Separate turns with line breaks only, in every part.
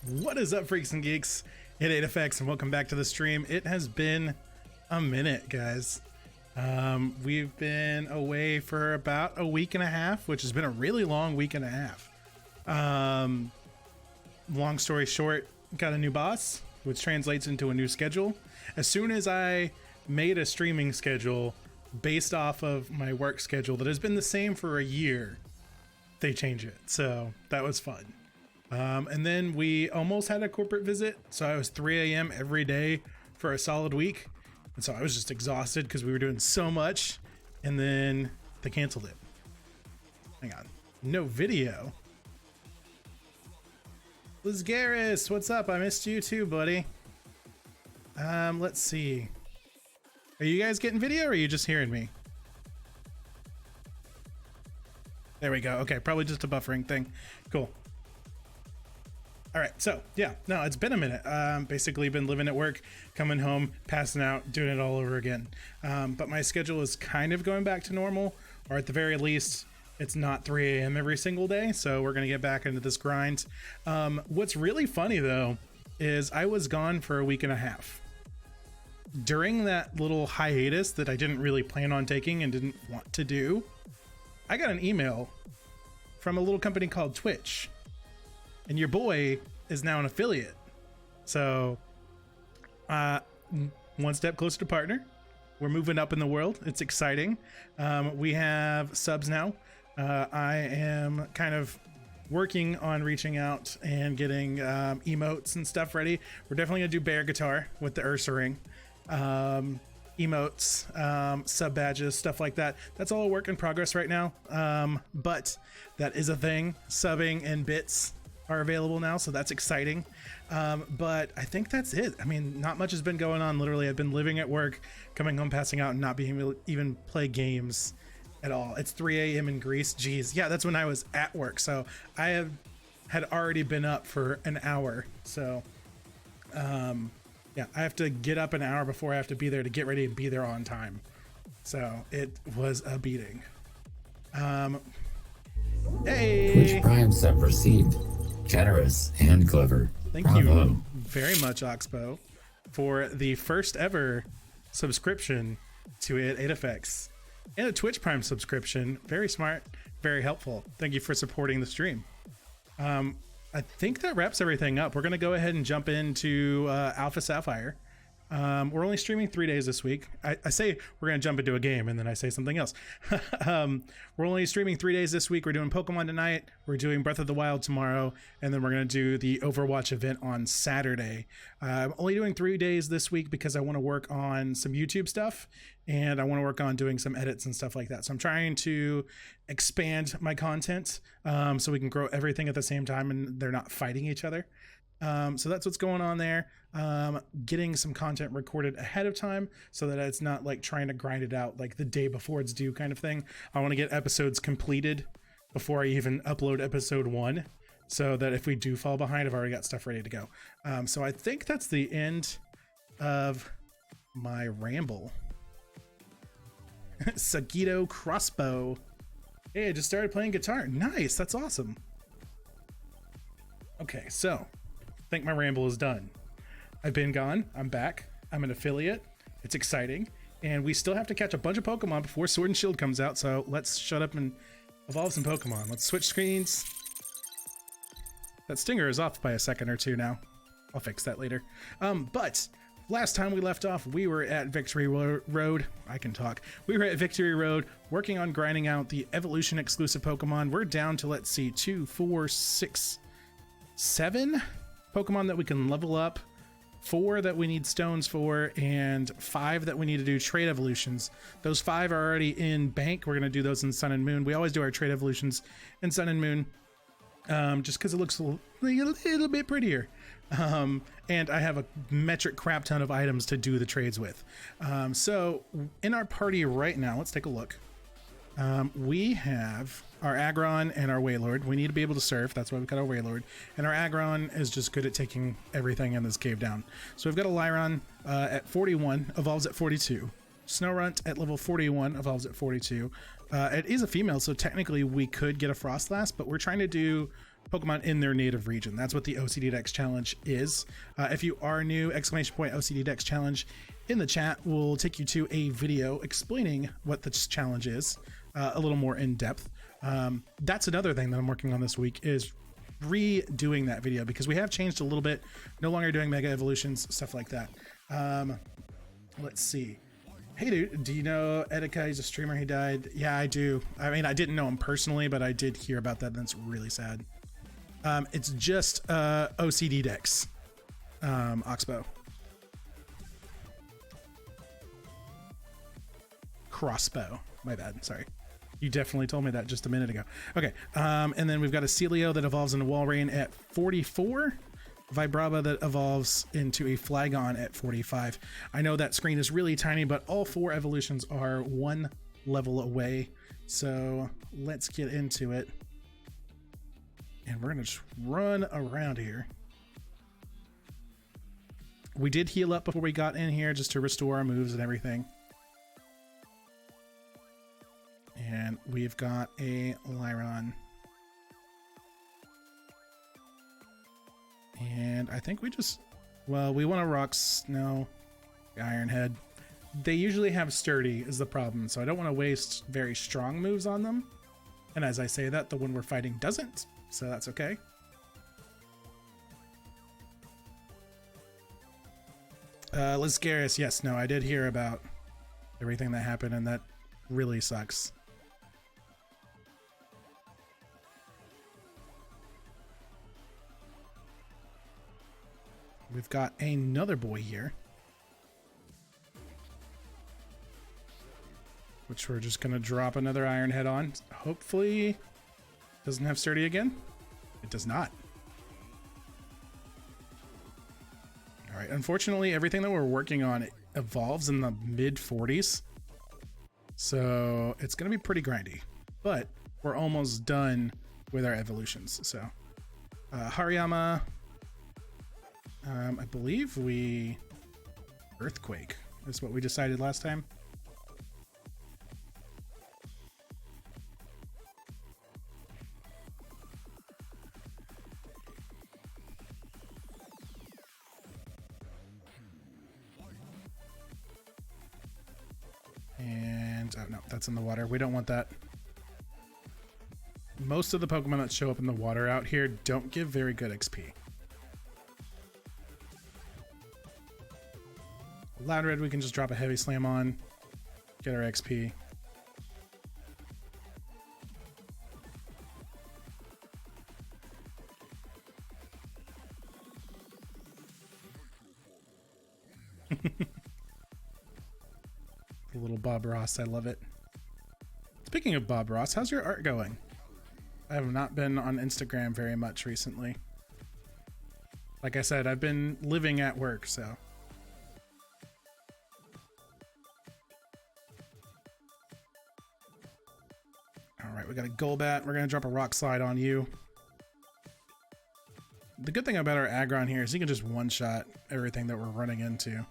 What is up, freaks and geeks? It's Aedifex, and welcome back to the stream. It has been a minute, guys. We've been away for about a week and a half, which has been a really long week and a half. Long story short, got a new boss, which translates into a new schedule. As soon as I made a streaming schedule based off of my work schedule that has been the same for a year, they change it. So that was fun. And then we almost had a corporate visit. So I was 3 a.m. every day for a solid week. And so I was just exhausted because we were doing so much. And then they canceled it. Hang on. No video. Liz Garris, what's up? I missed you too, buddy. Let's see. Are you guys getting video or are you just hearing me? There we go. Okay, probably just a buffering thing. Cool. All right, so yeah, no, it's been a minute. Basically been living at work, coming home, passing out, doing it all over again. But my schedule is kind of going back to normal, or at the very least, it's not 3 a.m. every single day. So we're gonna get back into this grind. What's really funny though, is I was gone for a week and a half. During that little hiatus that I didn't really plan on taking and didn't want to do, I got an email from a little company called Twitch. And your boy is now an affiliate. So one step closer to partner. We're moving up in the world. It's exciting. We have subs now. I am kind of working on reaching out and getting emotes and stuff ready. We're definitely gonna do bear guitar with the Ursa ring. Emotes, sub badges, stuff like that. That's all a work in progress right now. But that is a thing. Subbing and bits are available now, so that's exciting. But I think that's it. I mean, not much has been going on. Literally, I've been living at work, coming home, passing out, and not being able to even play games at all. It's 3 a.m. in Greece. Jeez, yeah, that's when I was at work. So I had already been up for an hour. So yeah, I have to get up an hour before I have to be there to get ready and be there on time. So it was a beating. Hey,
Twitch Prime sub received. Generous and clever.
Thank
Bravo.
you very much, Oxbow, for the first ever subscription to Aedifex and a Twitch Prime subscription. Very smart, very helpful. Thank you for supporting the stream. I think that wraps everything up. We're going to go ahead and jump into Alpha Sapphire. We're only streaming 3 days this week. I say we're going to jump into a game and then I say something else. We're only streaming 3 days this week. We're doing Pokemon tonight. We're doing Breath of the Wild tomorrow. And then we're going to do the Overwatch event on Saturday. I'm only doing 3 days this week because I want to work on some YouTube stuff and I want to work on doing some edits and stuff like that. So I'm trying to expand my content so we can grow everything at the same time and they're not fighting each other. So that's what's going on there. Getting some content recorded ahead of time so that it's not like trying to grind it out like the day before it's due kind of thing. I want to get episodes completed before I even upload episode 1 so that if we do fall behind, I've already got stuff ready to go. So I think that's the end of my ramble. Sagido Crossbow. Hey, I just started playing guitar. Nice. That's awesome. Okay, so I think my ramble is done. I've been gone. I'm back. I'm an affiliate. It's exciting. And we still have to catch a bunch of Pokemon before Sword and Shield comes out. So let's shut up and evolve some Pokemon. Let's switch screens. That stinger is off by a second or two now. I'll fix that later. But last time we left off, we were at Victory Road. I can talk. We were at Victory Road working on grinding out the evolution exclusive Pokemon. We're down to, let's see, 2, 4, 6, 7 Pokemon that we can level up, 4 that we need stones for, and 5 that we need to do trade evolutions. Those 5 are already in bank. We're going to do those in Sun and Moon. We always do our trade evolutions in Sun and Moon just because it looks a little bit prettier. And I have a metric crap ton of items to do the trades with. So in our party right now, let's take a look. We have our Aggron and our Wailord. We need to be able to surf. That's why we've got our Wailord. And our Aggron is just good at taking everything in this cave down. So we've got a Lyron at 41, evolves at 42. Snowrunt at level 41 evolves at 42. It is a female, so technically we could get a Frostlass, but we're trying to do Pokemon in their native region. That's what the OCD Dex Challenge is. If you are new, exclamation point OCD Dex Challenge in the chat will take you to a video explaining what this challenge is a little more in depth. That's another thing that I'm working on this week is redoing that video because we have changed a little bit. No longer doing Mega Evolutions, stuff like that. Let's see. Hey dude, do you know Edika? He's a streamer. He died. Yeah, I do. I mean, I didn't know him personally, but I did hear about that. And it's really sad. It's just OCD Dex, Oxbow. Crossbow. My bad. Sorry. You definitely told me that just a minute ago. Okay. And then we've got a Celio that evolves into Walrein at 44. Vibrava that evolves into a Flygon at 45. I know that screen is really tiny, but all 4 evolutions are 1 level away. So let's get into it. And we're going to just run around here. We did heal up before we got in here just to restore our moves and everything. And we've got a Lyron. And I think we just, well, we want to rock Snow, Ironhead. They usually have Sturdy is the problem, so I don't want to waste very strong moves on them. And as I say that, the one we're fighting doesn't, so that's okay. Liscaris, yes, no, I did hear about everything that happened, and that really sucks. We've got another boy here, which we're just going to drop another Ironhead on. Hopefully doesn't have Sturdy again. It does not. All right. Unfortunately, everything that we're working on evolves in the mid 40s. So it's going to be pretty grindy, but we're almost done with our evolutions. So Hariyama, I believe we Earthquake is what we decided last time. And oh no, that's in the water. We don't want that. Most of the Pokemon that show up in the water out here don't give very good XP. Loudred, we can just drop a Heavy Slam on, get our XP. The little Bob Ross, I love it. Speaking of Bob Ross, how's your art going? I have not been on Instagram very much recently. Like I said, I've been living at work, so. All right, we got a Golbat. We're going to drop a Rock Slide on you. The good thing about our Aggron here is he can just one-shot everything that we're running into.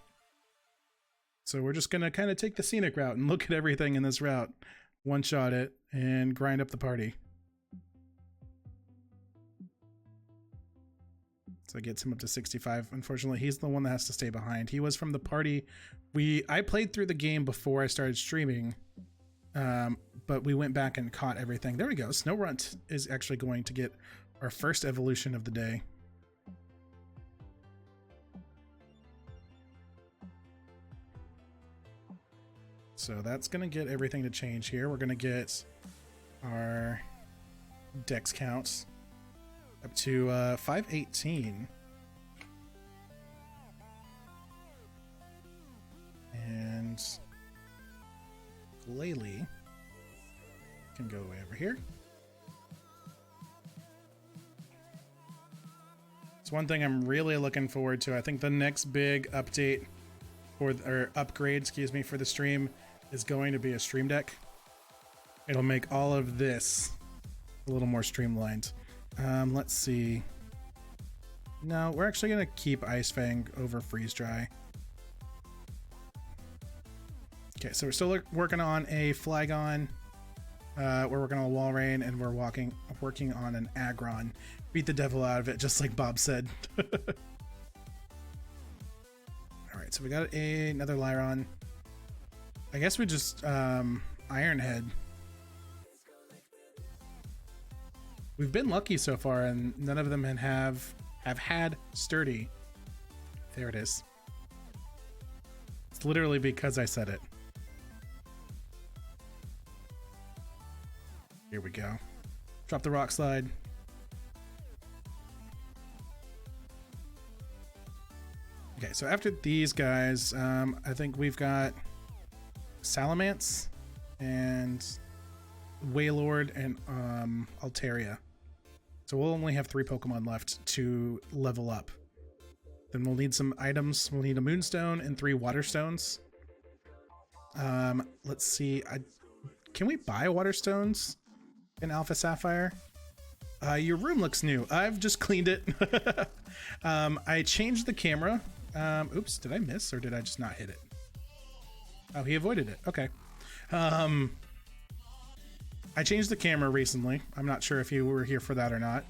So we're just going to kind of take the scenic route and look at everything in this route, one-shot it, and grind up the party. So it gets him up to 65. Unfortunately, he's the one that has to stay behind. He was from the party. I played through the game before I started streaming, but we went back and caught everything. There we go. Snowrunt is actually going to get our first evolution of the day. So that's going to get everything to change here. We're going to get our dex counts up to 518. And Glalie can go way over here. It's one thing I'm really looking forward to. I think the next big update or upgrade, excuse me, for the stream is going to be a stream deck. It'll make all of this a little more streamlined. Let's see. No, we're actually going to keep Ice Fang over Freeze Dry. Okay, so we're still working on a Flygon. We're working on a Walrein, and we're working on an Aggron. Beat the devil out of it, just like Bob said. All right, so we got another Lyron. I guess we just Ironhead. We've been lucky so far, and none of them have had Sturdy. There it is. It's literally because I said it. Here we go. Drop the rock slide. Okay, so after these guys, I think we've got Salamence and Wailord and Altaria. So we'll only have 3 Pokemon left to level up. Then we'll need some items. We'll need a Moonstone and 3 Waterstones. Let's see. Can we buy Waterstones in Alpha Sapphire? Your room looks new. I've just cleaned it. I changed the camera. Oops, did I miss or did I just not hit it? Oh, he avoided it. Okay. I changed the camera recently. I'm not sure if you were here for that or not.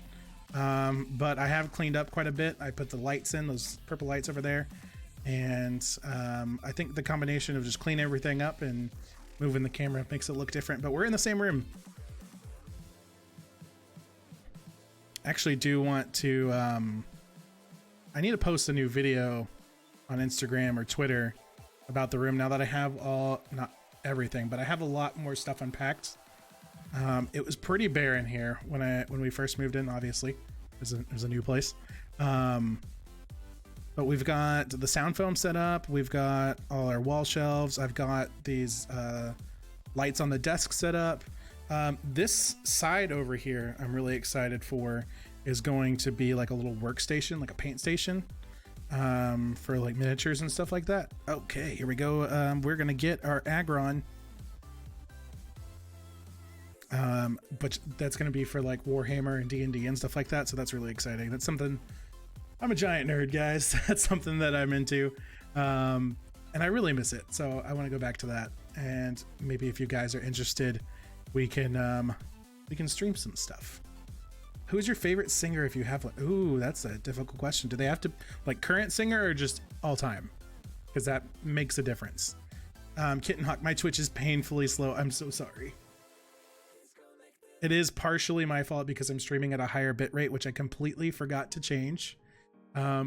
But I have cleaned up quite a bit. I put the lights in, those purple lights over there. And I think the combination of just cleaning everything up and moving the camera makes it look different. But we're in the same room. Actually do want to... I need to post a new video on Instagram or Twitter about the room now that I have not everything, but I have a lot more stuff unpacked. It was pretty bare in here when we first moved in. Obviously, it was a new place, but we've got the sound foam set up. We've got all our wall shelves. I've got these lights on the desk set up. This side over here, I'm really excited for, is going to be like a little workstation, like a paint station, for like miniatures and stuff like that. Okay, here we go. We're gonna get our Aggron. But that's going to be for like Warhammer and D&D and stuff like that, so that's really exciting. That's something, I'm a giant nerd, guys. That's something that I'm into, and I really miss it, so I want to go back to that. And maybe if you guys are interested, we can stream some stuff. Who's your favorite singer if you have one? Ooh, that's a difficult question. Do they have to like current singer or just all time? Because that makes a difference. Kitten Hawk, my Twitch is painfully slow. I'm so sorry. It is partially my fault because I'm streaming at a higher bit rate, which I completely forgot to change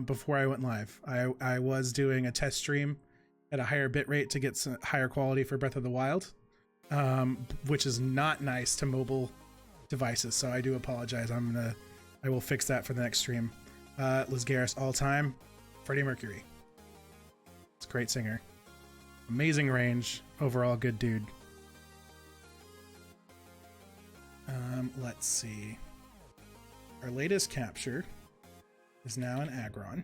before I went live. I was doing a test stream at a higher bit rate to get some higher quality for Breath of the Wild, which is not nice to mobile devices. So I do apologize. I will fix that for the next stream. Liz Garris, all time. Freddie Mercury. It's a great singer. Amazing range. Overall good dude. Let's see. Our latest capture is now an Aggron.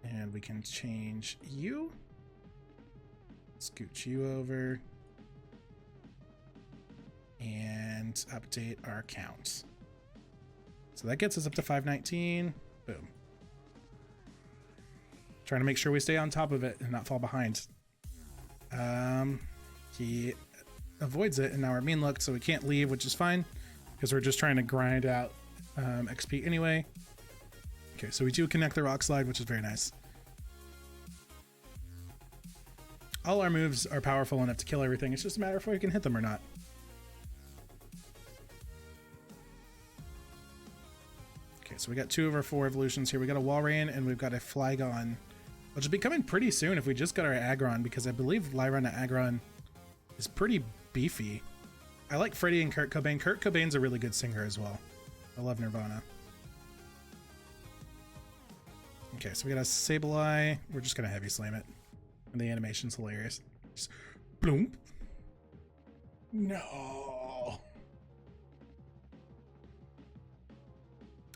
And we can change you. Scooch you over. And update our count. So that gets us up to 519. Boom. Trying to make sure we stay on top of it and not fall behind. He avoids it, and now we're mean looked, so we can't leave, which is fine because we're just trying to grind out XP anyway. Okay, so we do connect the rock slide, which is very nice. All our moves are powerful enough to kill everything. It's just a matter of if we can hit them or not. Okay, so we got 2 of our 4 evolutions here. We got a Walrein and we've got a Flygon, which will be coming pretty soon if we just got our Aggron, because I believe Lyron Aggron is pretty beefy. I like Freddie and Kurt Cobain. Kurt Cobain's a really good singer as well. I love Nirvana. Okay, so we got a Sableye. We're just gonna heavy slam it. And the animation's hilarious. Just bloom. No.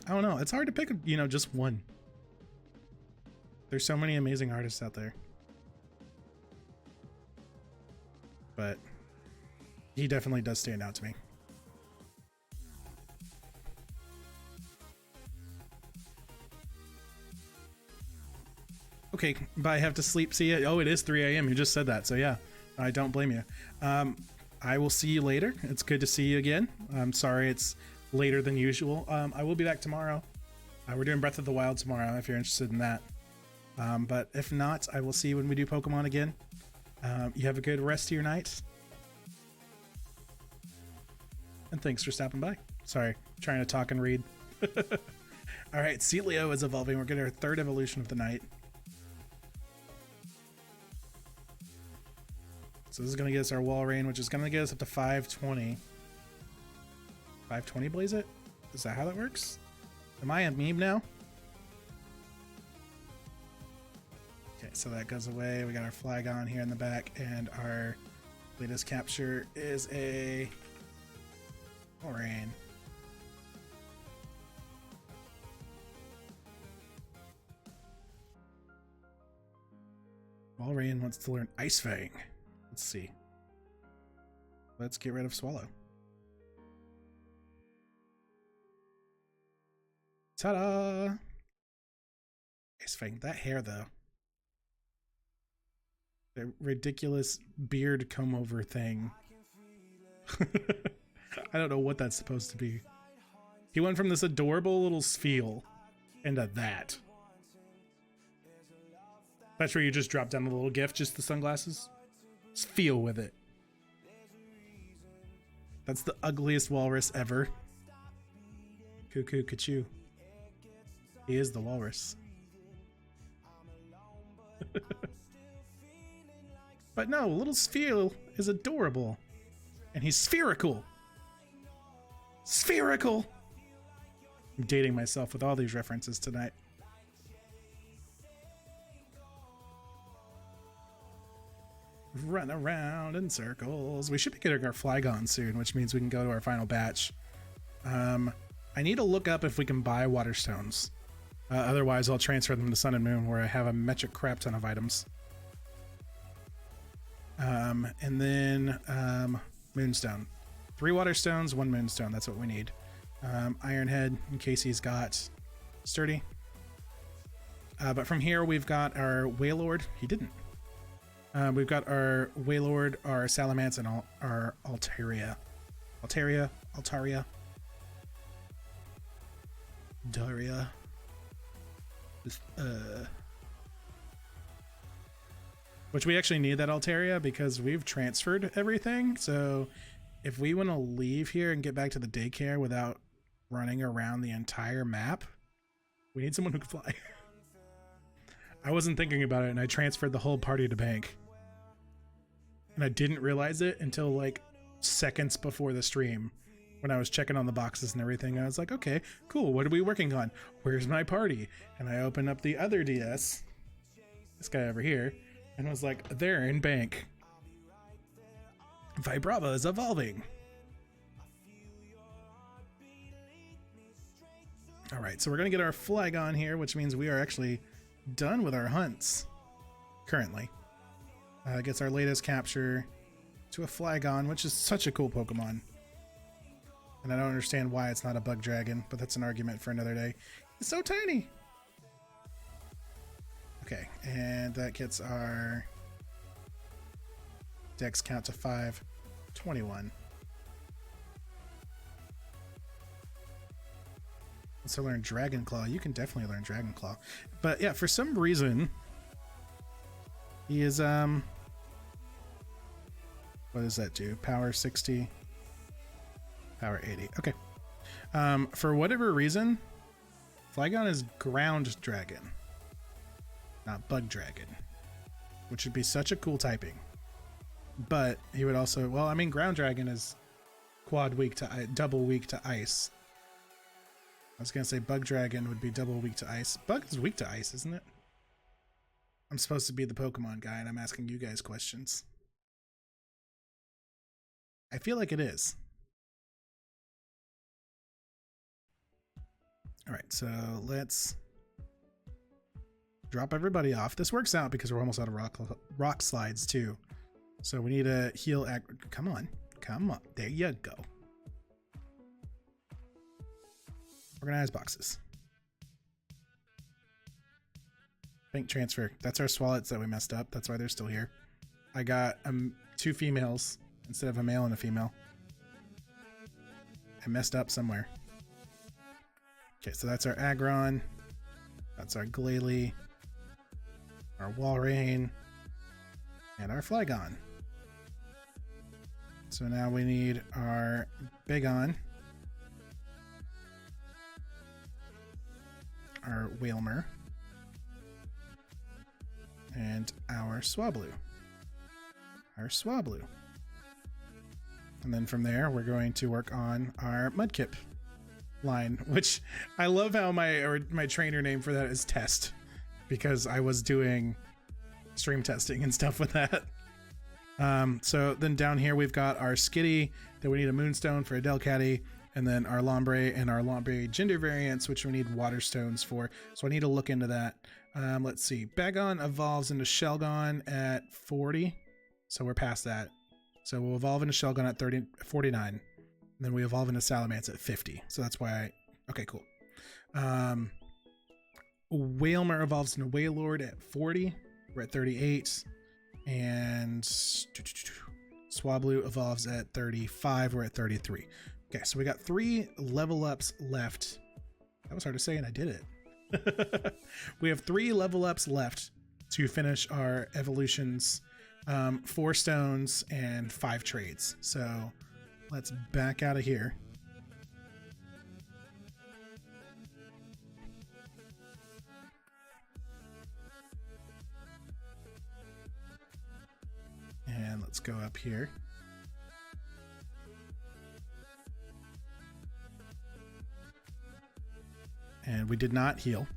I don't know. It's hard to pick, just one. There's so many amazing artists out there. But he definitely does stand out to me. Okay, bye. Have to sleep. See ya. Oh, it is 3 a.m. You just said that, so yeah, I don't blame you. I will see you later. It's good to see you again. I'm sorry it's later than usual. I will be back tomorrow. We're doing Breath of the Wild tomorrow if you're interested in that. But if not, I will see you when we do Pokemon again. You have a good rest of your night. And thanks for stopping by. Sorry, trying to talk and read. All right, Celio is evolving. We're getting our third evolution of the night. So this is going to get us our Walrein, which is going to get us up to 520. 520 blaze it? Is that how that works? Am I a meme now? Okay, so that goes away. We got our Flygon here in the back, and our latest capture is a Walrein. Walrein wants to learn Ice Fang. Let's see. Let's get rid of Swallow. Ta-da! Ice Fang. That hair, though. The ridiculous beard comb-over thing. I don't know what that's supposed to be. He went from this adorable little Spheal into that. That's where you just drop down a little gift, just the sunglasses. Just feel with it. That's the ugliest walrus ever. Cuckoo, Kachu. He is the walrus. But no, little Spheal is adorable. And he's spherical. Spherical! I'm dating myself with all these references tonight. Run around in circles. We should be getting our Flygon soon, which means we can go to our final batch. I need to look up if we can buy water stones. Otherwise, I'll transfer them to Sun and Moon, where I have a metric crap ton of items. And then Moonstone. 3 water stones, 1 moonstone. That's what we need. Ironhead, in case he's got Sturdy. But from here, we've got our Wailord. He didn't. We've got our Wailord, our Salamence, and our Altaria. Altaria. Daria. Which we actually need that Altaria because we've transferred everything. So if we want to leave here and get back to the daycare without running around the entire map, we need someone who can fly. I wasn't thinking about it, and I transferred the whole party to bank. And I didn't realize it until like seconds before the stream when I was checking on the boxes and everything. I was like, okay, cool. What are we working on? Where's my party? And I opened up the other DS, this guy over here, and was like, they're in bank. Vibrava is evolving. All right, so we're going to get our Flygon here, which means we are actually done with our hunts currently. Gets our latest capture to a Flygon, which is such a cool Pokemon. And I don't understand why it's not a bug dragon, but that's an argument for another day. It's so tiny. Okay, and that gets our Dex count to 521. So learn Dragon Claw. You can definitely learn Dragon Claw. But yeah, for some reason, he is, what does that do? Power 60, power 80. Okay. For whatever reason, Flygon is Ground Dragon, not Bug Dragon, which would be such a cool typing. But he would also, well, I mean, Ground Dragon is quad weak to double weak to ice. I was gonna say Bug Dragon would be double weak to ice. Bug is weak to ice, isn't it? I'm supposed to be the Pokemon guy, and I'm asking you guys questions. I feel like it is. All right, so let's drop everybody off. This works out because we're almost out of rock slides too. So we need to heal. Come on. There you go. Organize boxes. Bank transfer. That's our swallets that we messed up. That's why they're still here. I got 2 females instead of a male and a female. I messed up somewhere. Okay, so that's our Agron. That's our Glalie. Our Walrein. And our Flygon. So now we need our Bagon. Our Whalmer. And our Swablu. Our Swablu. And then from there, we're going to work on our Mudkip line, which I love how my trainer name for that is Test, because I was doing stream testing and stuff with that. So then down here, we've got our Skitty that we need a Moonstone for a Delcatty, and then our Lombre and our Lombre gender variants, which we need water stones for. So I need to look into that. Let's see. Bagon evolves into Shelgon at 40. So we're past that. So we'll evolve into Shelgon at 49. And then we evolve into Salamence at 50. So that's why okay, cool. Whalmer evolves into Wailord at 40. We're at 38. And Swablu evolves at 35. We're at 33. Okay, so we got 3 level ups left. That was hard to say, and I did it. We have 3 level ups left to finish our evolutions. 4 stones and 5 trades. So let's back out of here. And let's go up here. And we did not heal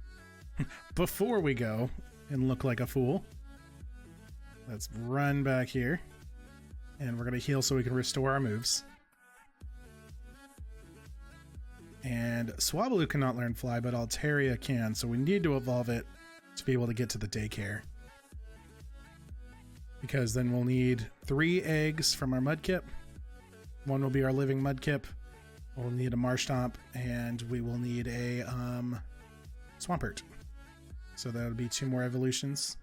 before we go and look like a fool. Let's run back here. And we're going to heal so we can restore our moves. And Swablu cannot learn fly, but Altaria can. So we need to evolve it to be able to get to the daycare. Because then we'll need 3 eggs from our Mudkip. 1 will be our living Mudkip. We'll need a Marshtomp, and we will need a Swampert. So that would be 2 more evolutions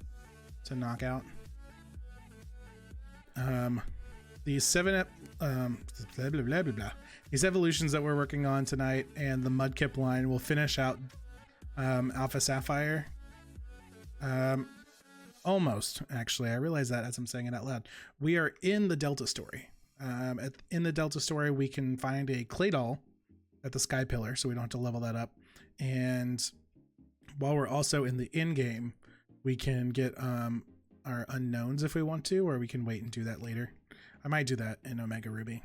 to knock out. These 7 blah, blah, blah, blah, blah. These evolutions that we're working on tonight and the Mudkip line will finish out Alpha Sapphire. Almost, actually. I realize that as I'm saying it out loud. We are in the Delta story. In the Delta story, we can find a Claydol at the Sky Pillar, so we don't have to level that up. And while we're also in the in-game, we can get our unknowns if we want to, or we can wait and do that later. I might do that in Omega Ruby,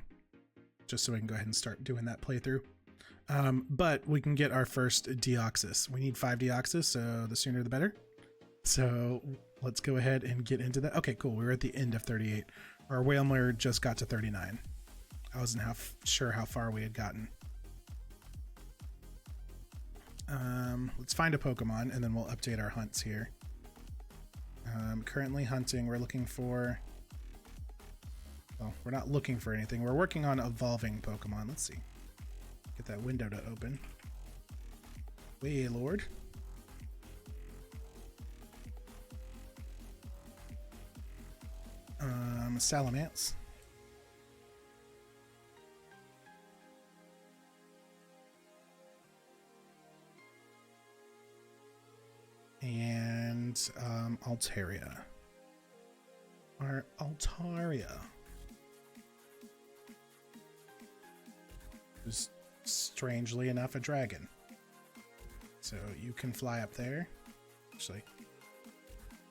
just so we can go ahead and start doing that playthrough. But we can get our first Deoxys. We need 5 Deoxys, so the sooner the better. So let's go ahead and get into that. Okay, cool. We were at the end of 38. Our Whalmer just got to 39. I wasn't sure how far we had gotten. Let's find a Pokemon, and then we'll update our hunts here. Currently hunting, we're looking for... Well, we're not looking for anything. We're working on evolving Pokemon. Let's see. Get that window to open. Wailord. Salamence. And Altaria. Our Altaria. Who's strangely enough a dragon. So you can fly up there. Actually,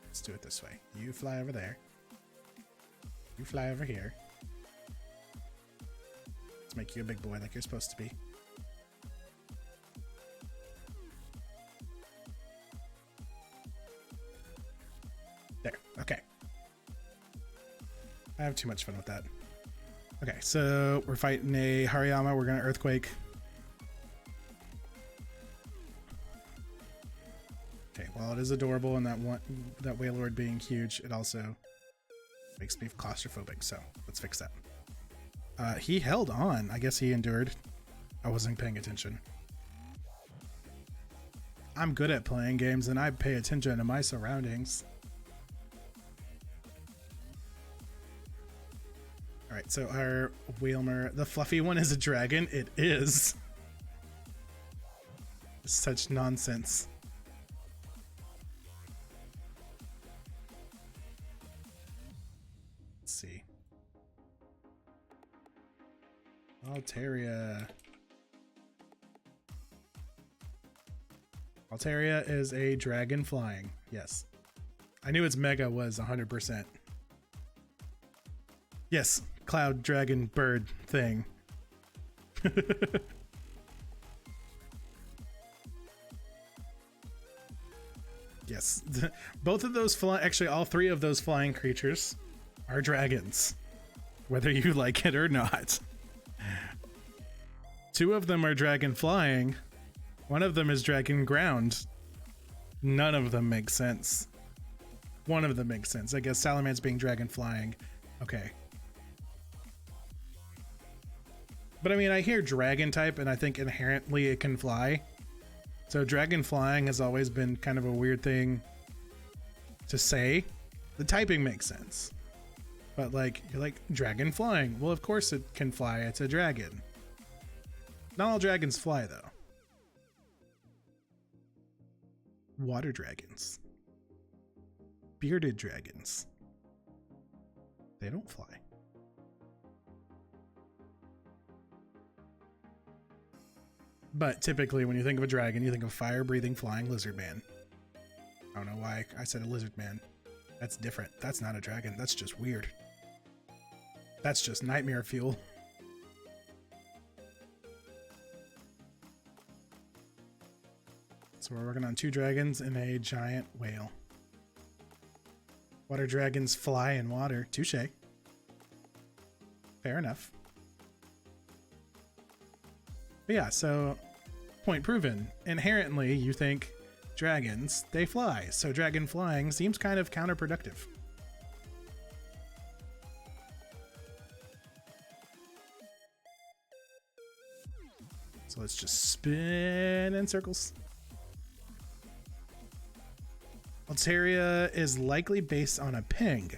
let's do it this way. You fly over there. You fly over here. Let's make you a big boy like you're supposed to be. There. Okay. I have too much fun with that. Okay, so we're fighting a Hariyama. We're going to Earthquake. Okay, while it is adorable and that Wailord being huge, it also makes me claustrophobic, so let's fix that. He held on. I guess he endured. I wasn't paying attention. I'm good at playing games and I pay attention to my surroundings. All right, so our Wheelmer, the fluffy one, is a dragon. It is. Such nonsense. Let's see. Altaria. Altaria is a dragon flying. Yes. I knew its mega was 100%. Yes, cloud dragon bird thing. Yes. Both of those actually all three of those flying creatures are dragons, whether you like it or not. Two of them are dragon flying. One of them is dragon ground. None of them make sense. One of them makes sense. I guess Salamence being dragon flying. Okay. But I mean, I hear dragon type and I think inherently it can fly. So dragon flying has always been kind of a weird thing to say. The typing makes sense. But like, you're like, dragon flying. Well, of course it can fly. It's a dragon. Not all dragons fly though. Water dragons. Bearded dragons. They don't fly. But typically when you think of a dragon, you think of fire-breathing flying lizard man. I don't know why I said a lizard man. That's different. That's not a dragon. That's just weird. That's just nightmare fuel. So we're working on 2 dragons and a giant whale. Water dragons fly in water. Touche. Fair enough. But yeah, so point proven. Inherently, you think dragons, they fly. So dragon flying seems kind of counterproductive. So let's just spin in circles. Altaria is likely based on a ping,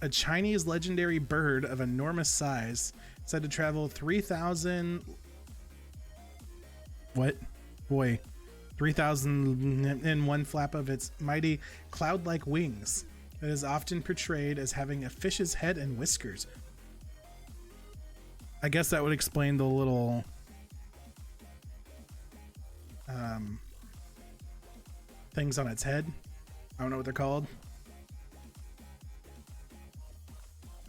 a Chinese legendary bird of enormous size, said to travel 3,000... What? Boy. 3,000 in one flap of its mighty cloud-like wings. It is often portrayed as having a fish's head and whiskers. I guess that would explain the little... things on its head. I don't know what they're called.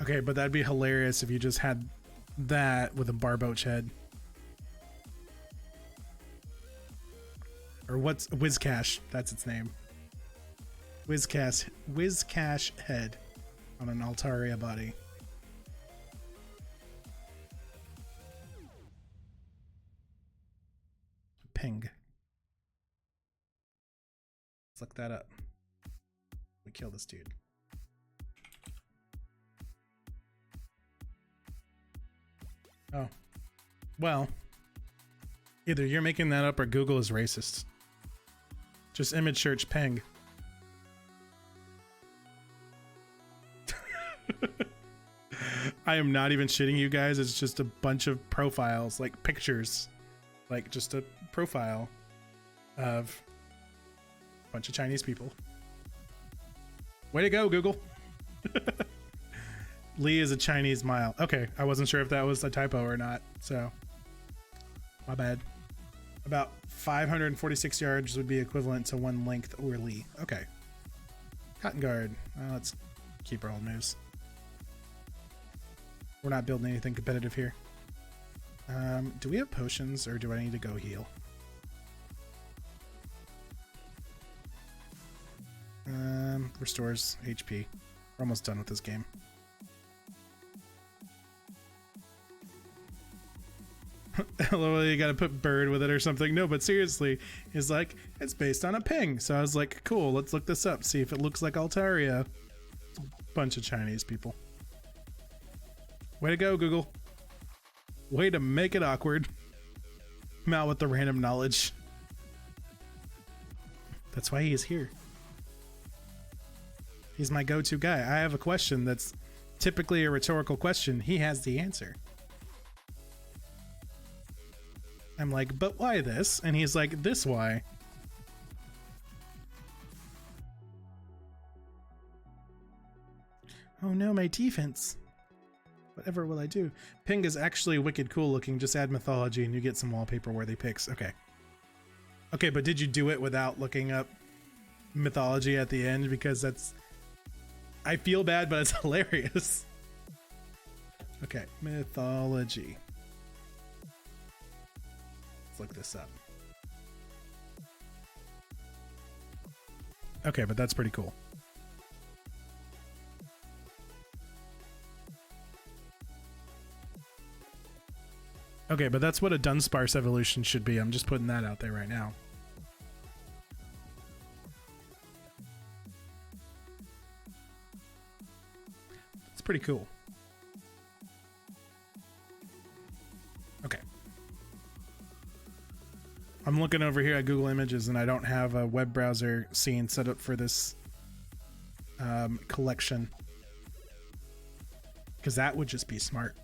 Okay, but that'd be hilarious if you just had that with a barboach head. Or what's Wizcash? That's its name. Wizcash head on an Altaria body. Ping. Let's look that up. We kill this dude. Oh. Well, either you're making that up or Google is racist. Just image search ping. I am not even shitting you guys. It's just a bunch of profiles, like pictures. Like just a profile of a bunch of Chinese people. Way to go, Google. Lee is a Chinese mile. Okay, I wasn't sure if that was a typo or not, so my bad. About 546 yards would be equivalent to 1 length or Lee. Okay. Cotton guard. Let's keep our old moves. We're not building anything competitive here. Do we have potions or do I need to go heal? Restores HP. We're almost done with this game. Well, you gotta put bird with it or something. No, but seriously, it's like, it's based on a ping. So I was like, cool, let's look this up, see if it looks like Altaria. It's a bunch of Chinese people. Way to go, Google. Way to make it awkward. I'm out with the random knowledge. That's why he is here. He's my go-to guy. I have a question that's typically a rhetorical question. He has the answer. I'm like, but why this? And he's like, this why? Oh no, my defense. Whatever will I do? Ping is actually wicked cool looking. Just add mythology and you get some wallpaper worthy pics. Okay. Okay, but did you do it without looking up mythology at the end? Because that's... I feel bad, but it's hilarious. Okay, mythology. Let's look this up. Okay, but that's pretty cool. Okay, but that's what a Dunsparce evolution should be. I'm just putting that out there right now. It's pretty cool. Okay. I'm looking over here at Google Images and I don't have a web browser scene set up for this collection. Because that would just be smart.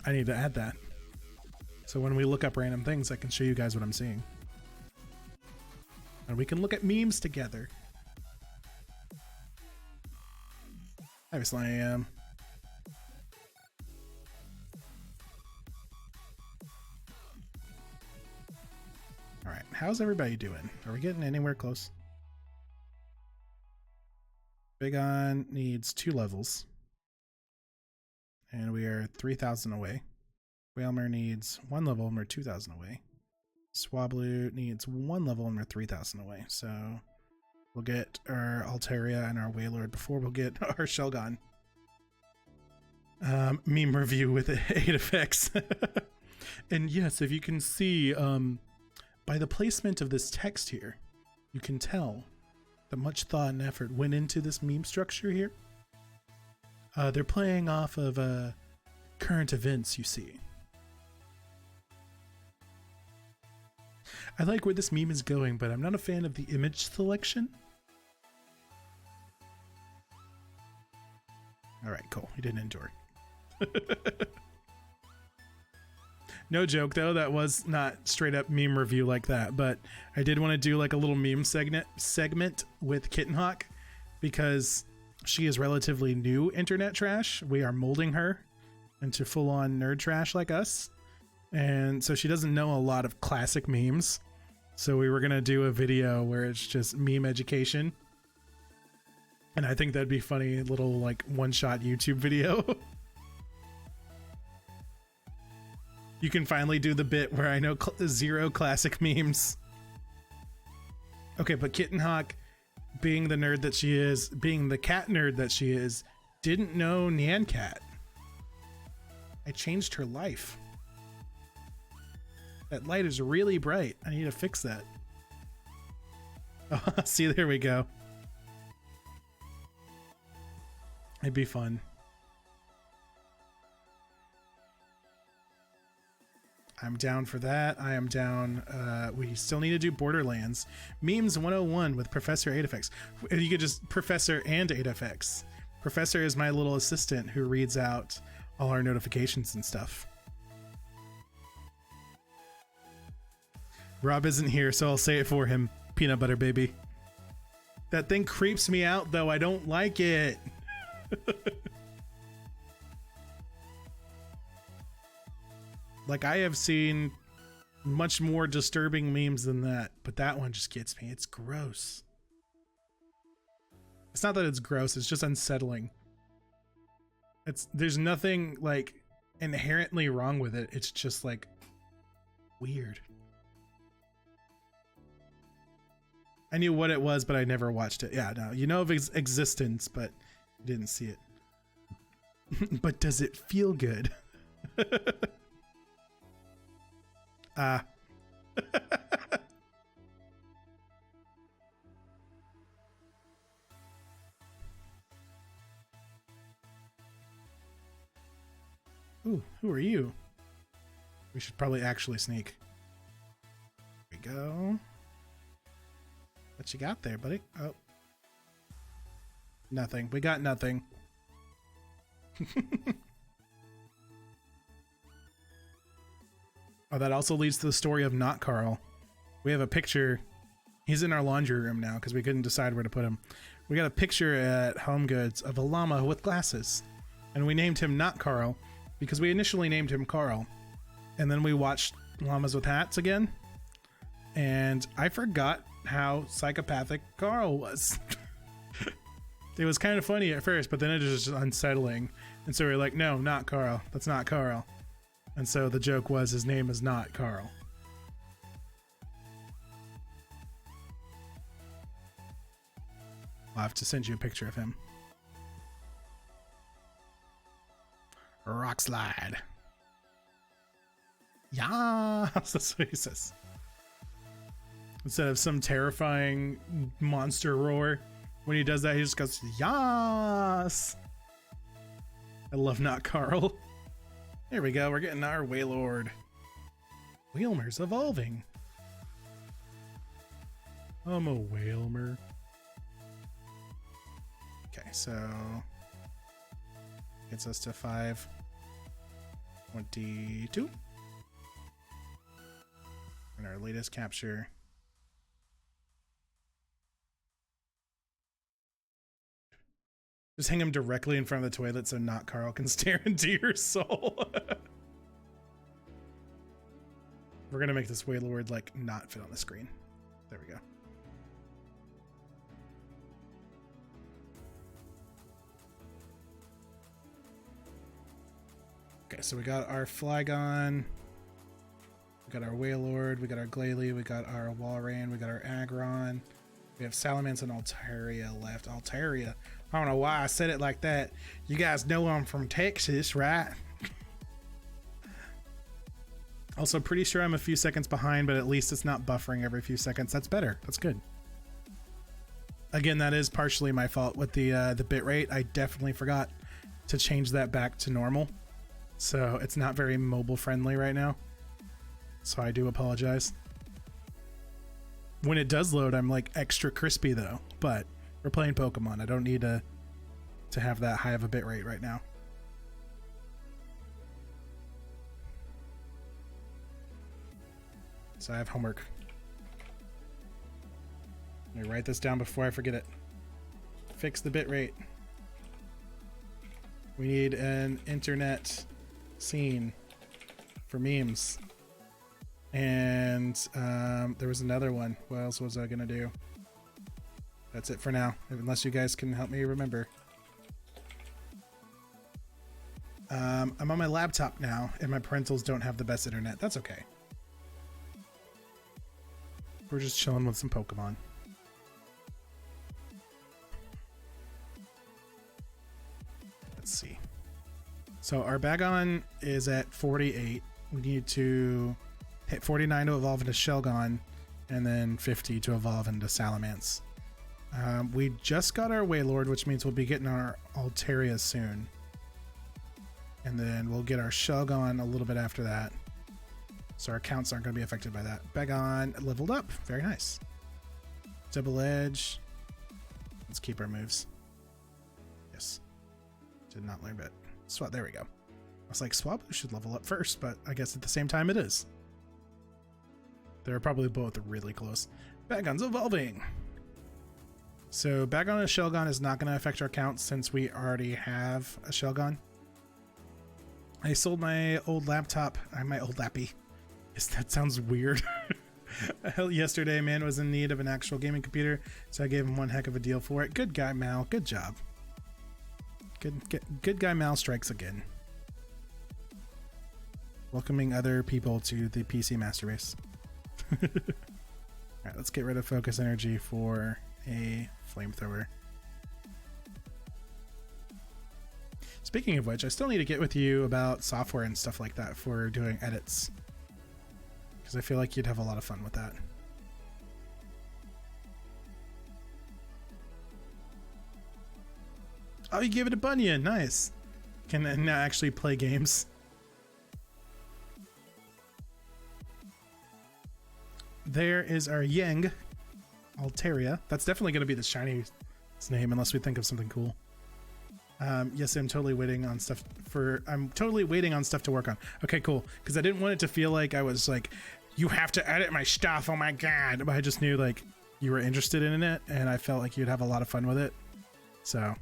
I need to add that. So when we look up random things, I can show you guys what I'm seeing. And we can look at memes together. Obviously I am. Alright, how's everybody doing? Are we getting anywhere close? Big On needs 2 levels. And we are 3,000 away. Whalmer needs 1 level and we're 2,000 away. Swablu needs 1 level and we're 3,000 away. So we'll get our Altaria and our Wailord before we'll get our Shelgon. Meme review with Aedifex. And yes, if you can see by the placement of this text here, you can tell that much thought and effort went into this meme structure here. They're playing off of current events, you see. I like where this meme is going, but I'm not a fan of the image selection. Alright, cool. You didn't endure. No joke, though. That was not straight up meme review like that, but I did want to do like a little meme segment with Kittenhawk because she is relatively new internet trash. We are molding her into full-on nerd trash like us. And so she doesn't know a lot of classic memes. So we were going to do a video where it's just meme education. And I think that'd be funny, little like one-shot YouTube video. You can finally do the bit where I know 0 classic memes. Okay, but Kittenhawk, being the nerd that she is, being the cat nerd that she is, didn't know Nyan Cat. I changed her life. That light is really bright. I need to fix that. Oh, see, there we go. It'd be fun. I'm down for that. I am down. We still need to do Borderlands. Memes 101 with Professor Aedifex. You could just Professor and Aedifex. Professor is my little assistant who reads out all our notifications and stuff. Rob isn't here, so I'll say it for him. Peanut butter baby. That thing creeps me out, though. I don't like it. Like, I have seen much more disturbing memes than that, but that one just gets me. It's gross. It's not that it's gross, it's just unsettling. There's nothing like inherently wrong with it. It's just like weird. I knew what it was, but I never watched it. Yeah, no, you know of its existence, but you didn't see it. But does it feel good? Ooh, who are you? We should probably actually sneak. There we go. What you got there, buddy? Oh. Nothing. We got nothing. Oh, that also leads to the story of not Carl. We have a picture. He's in our laundry room now because we couldn't decide where to put him. We got a picture at Home Goods of a llama with glasses. And we named him not Carl because we initially named him Carl. And then we watched Llamas with Hats again. And I forgot how psychopathic Carl was. It was kind of funny at first, but then it was just unsettling. And so we were like, no, not Carl. That's not Carl. And so the joke was his name is not Carl. I'll have to send you a picture of him. Rock slide. Yeah, that's what he says. Instead of some terrifying monster roar, when he does that, he just goes, yas. I love not Carl. There we go. We're getting our Waylord. Whalmer's evolving. I'm a Whalmer. Okay, so gets us to 522. And our latest capture. Just hang him directly in front of the toilet so not Carl can stare into your soul. We're gonna make this Waylord like not fit on the screen. There we go. Okay, so we got our Flygon, we got our Waylord, we got our Glalie, we got our Walrein, we got our Aggron. We have Salamence and Altaria left. Altaria. I don't know why I said it like that. You guys know I'm from Texas, right? Also, pretty sure I'm a few seconds behind, but at least it's not buffering every few seconds. That's better. That's good. Again, that is partially my fault with the bitrate. I definitely forgot to change that back to normal. So it's not very mobile friendly right now. So I do apologize. When it does load, I'm like extra crispy though, but we're playing Pokemon. I don't need to have that high of a bitrate right now. So I have homework. Let me write this down before I forget it. Fix the bitrate. We need an internet scene for memes. And there was another one. What else was I gonna do? That's it for now, unless you guys can help me remember. I'm on my laptop now, and my parentals don't have the best internet. That's okay. We're just chilling with some Pokemon. Let's see. So our Bagon is at 48. We need to hit 49 to evolve into Shelgon, and then 50 to evolve into Salamence. We just got our Waylord, which means we'll be getting our Altaria soon. And then we'll get our Shelgon a little bit after that. So our counts aren't going to be affected by that. Bagon leveled up. Very nice. Double Edge. Let's keep our moves. Yes. Did not learn bit. Swap. There we go. I was like, Swablu should level up first, but I guess at the same time it is. They're probably both really close. Bagon's evolving. So Bagon and Shelgon is not going to affect our counts since we already have a Shelgon. I sold my old laptop. My old lappy. Yes, that sounds weird. Yesterday, a man was in need of an actual gaming computer, so I gave him one heck of a deal for it. Good guy, Mal. Good job. Good guy, Mal strikes again. Welcoming other people to the PC Master Race. Alright, let's get rid of focus energy for a flamethrower. Speaking of which, I still need to get with you about software and stuff like that for doing edits, because I feel like you'd have a lot of fun with that. Oh, you gave it a bunion. Nice. Can now actually play games. There is our Yang. Altaria. That's definitely going to be the shiny name unless we think of something cool. Yes, I'm totally waiting on stuff to work on. Okay, cool. Because I didn't want it to feel like I was like, you have to edit my stuff. Oh my god! But I just knew like you were interested in it, and I felt like you'd have a lot of fun with it. So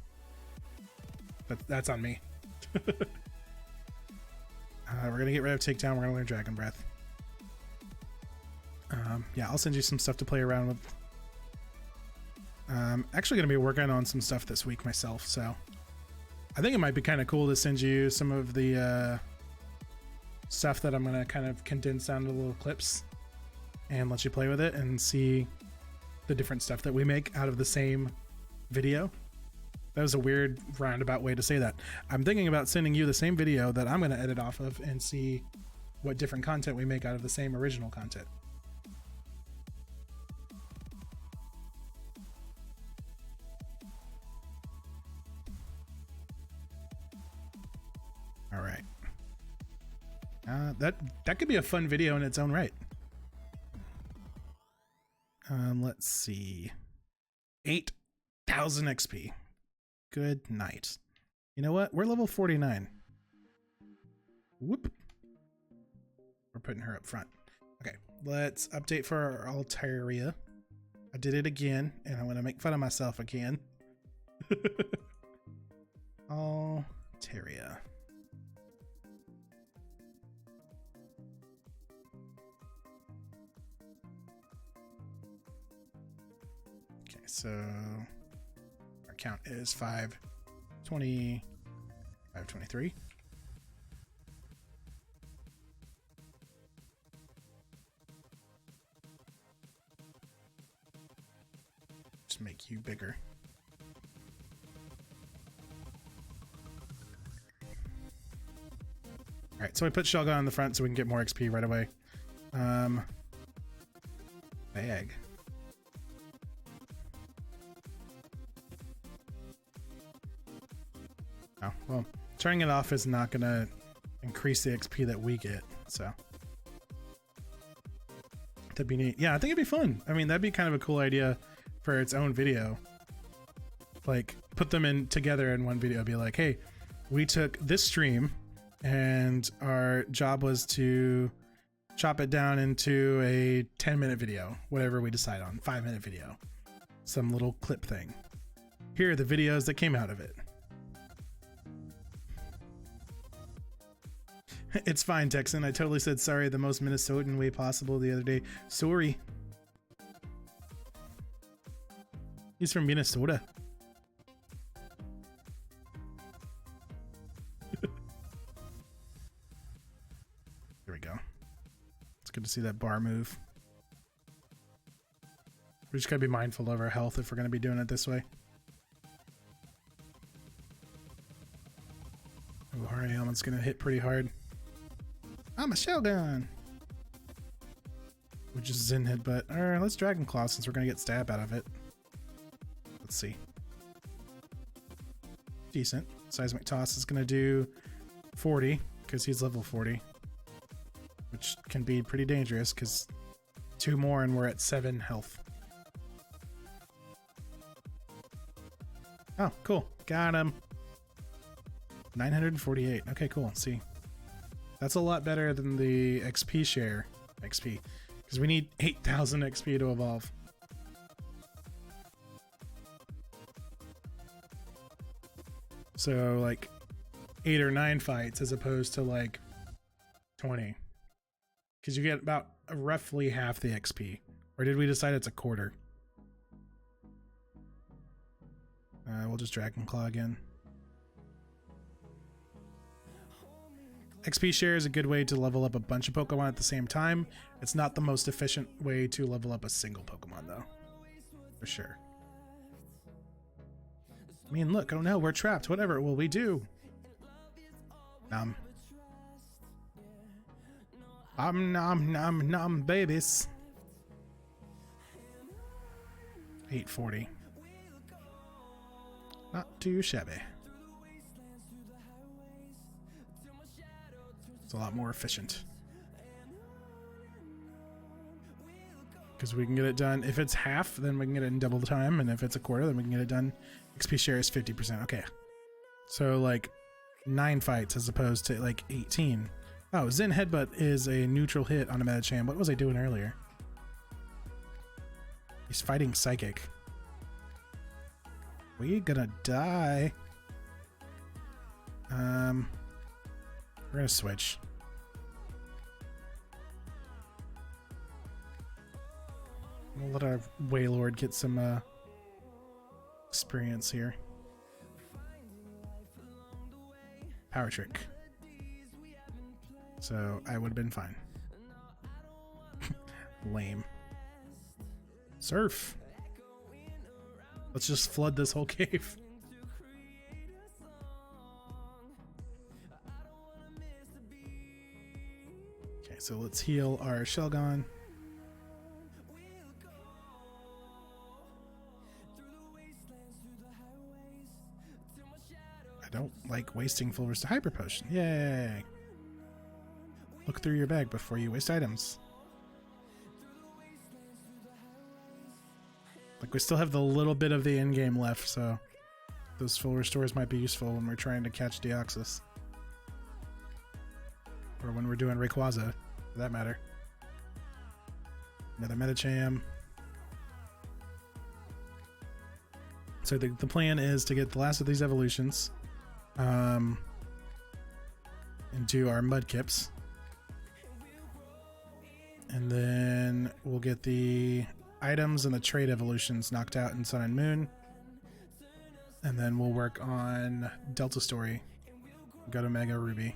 that's on me. We're gonna get rid of Takedown. We're gonna learn Dragon Breath. Yeah, I'll send you some stuff to play around with. Actually gonna be working on some stuff this week myself, so I think it might be kind of cool to send you some of the stuff that I'm gonna kind of condense down to little clips and let you play with it and see the different stuff that we make out of the same video. That was a weird roundabout way to say that. I'm thinking about sending you the same video that I'm gonna edit off of and see what different content we make out of the same original content. All right. That could be a fun video in its own right. Let's see. 8,000 XP. Good night. You know what? We're level 49. Whoop. We're putting her up front. Okay, let's update for our Altaria. I did it again, and I'm going to make fun of myself again. Altaria. Okay, so our count is 520, 523. Just make you bigger. All right, so I put Shelgon on the front so we can get more XP right away. Bag. Oh, well, turning it off is not gonna increase the XP that we get, so that'd be neat. Yeah, I think it'd be fun. I mean, that'd be kind of a cool idea for its own video. Like, put them in together in one video. Be like, hey, we took this stream and our job was to chop it down into a 10-minute video, whatever we decide on, 5-minute video, some little clip thing. Here are the videos that came out of it. It's fine, Texan. I totally said sorry the most Minnesotan way possible the other day. Sorry. He's from Minnesota. There we go. It's good to see that bar move. We just gotta be mindful of our health if we're gonna be doing it this way. Oh, Hari Helmet's gonna hit pretty hard. I'm a Shogun! Which is Zen headbutt. Alright, let's Dragon Claw since we're gonna get stab out of it. Let's see. Decent. Seismic Toss is gonna do 40 because he's level 40. Which can be pretty dangerous because 2 more and we're at 7 health. Oh, cool. Got him. 948. Okay, cool. See. That's a lot better than the XP share. XP. Because we need 8,000 XP to evolve. So, like, 8 or 9 fights as opposed to, like, 20. Because you get about roughly half the XP. Or did we decide it's a quarter? We'll just Dragon Claw again. XP share is a good way to level up a bunch of Pokemon at the same time. It's not the most efficient way to level up a single Pokemon, though. For sure. I mean, look, oh no, we're trapped. Whatever will we do? Nom, nom, nom, babies. 840. Not too shabby. It's a lot more efficient. Because we can get it done. If it's half, then we can get it in double the time. And if it's a quarter, then we can get it done. XP share is 50%. Okay. So like 9 fights as opposed to like 18. Oh, Zen Headbutt is a neutral hit on a Medicham. What was I doing earlier? He's fighting Psychic. We gonna die. We're gonna switch. We'll let our Wailord get some experience here. Power Trick. So I would have been fine. Lame. Surf. Let's just flood this whole cave. Okay, so let's heal our Shelgon. I don't like wasting full restore hyper potion. Yay! Look through your bag before you waste items. Like, we still have the little bit of the end game left, so those full restores might be useful when we're trying to catch Deoxys. Or when we're doing Rayquaza, for that matter. Another Medicham. So the plan is to get the last of these evolutions. And do our Mudkips. And then we'll get the items and the trade evolutions knocked out in Sun and Moon. And then we'll work on Delta Story. Go to Mega Ruby.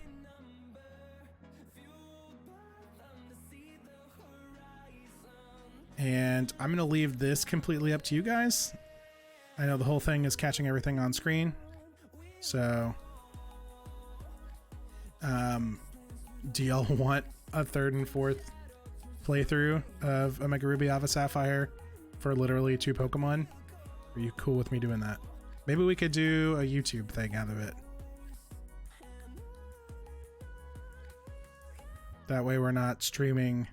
And I'm going to leave this completely up to you guys. I know the whole thing is catching everything on screen. So, do y'all want a 3rd and 4th playthrough of Omega Ruby Alpha Sapphire for literally 2 Pokemon? Are you cool with me doing that? Maybe we could do a YouTube thing out of it. That way we're not streaming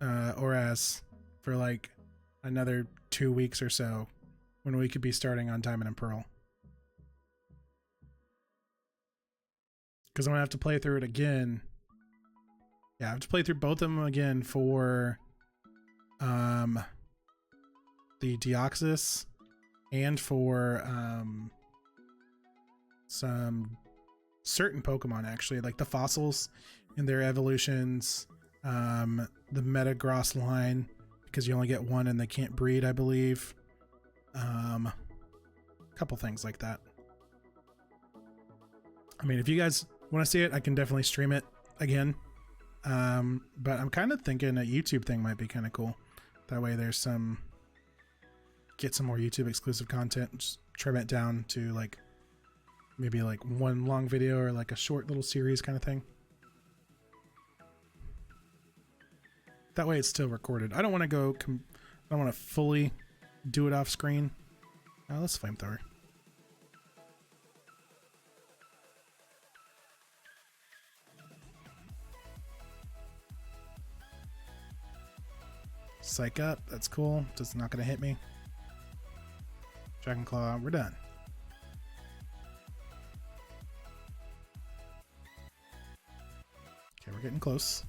Oras for like another 2 weeks or so when we could be starting on Diamond and Pearl. Because I'm going to have to play through it again. Yeah, I have to play through both of them again for the Deoxys and for some certain Pokemon, actually, like the fossils and their evolutions, the Metagross line, because you only get one and they can't breed, I believe. A couple things like that. I mean, if you guys want to see it, I can definitely stream it again. But I'm kind of thinking a YouTube thing might be kind of cool. That way there's get some more YouTube exclusive content, just trim it down to like maybe like one long video or like a short little series kind of thing. That way it's still recorded. I don't want to I don't want to fully do it off screen. Let's Flamethrower. Psych up, that's cool. Just not gonna hit me. Dragon Claw, we're done. Okay, we're getting close.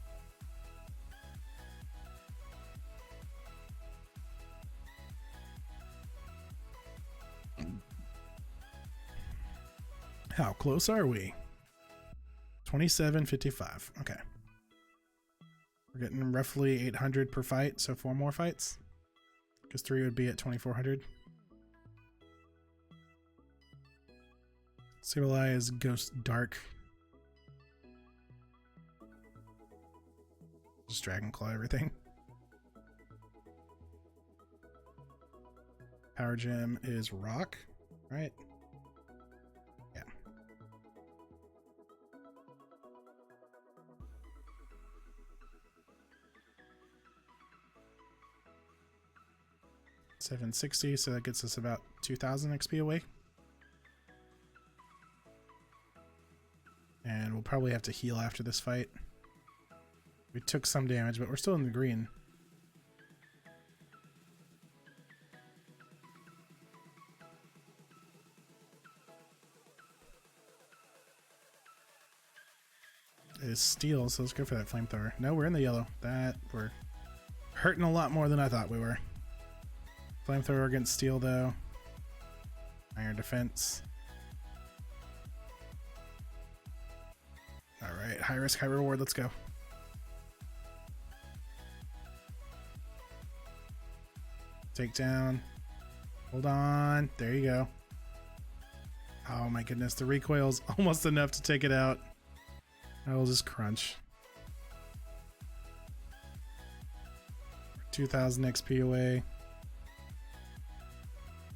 How close are we? 27:55. Okay. We're getting roughly 800 per fight, so 4 more fights. Because 3 would be at 2400. Sableye is Ghost Dark. Just Dragon Claw everything. Power Gem is Rock, right? Yeah. $760, so that gets us about 2,000 XP away. And we'll probably have to heal after this fight. We took some damage, but we're still in the green. is steel, so let's go for that flamethrower. No, we're in the yellow. We're hurting a lot more than I thought we were. Flamethrower against steel, though. Iron defense. All right, high risk, high reward. Let's go. Take down. Hold on. There you go. Oh my goodness, the recoil's almost enough to take it out. I will just crunch. 2,000 XP away.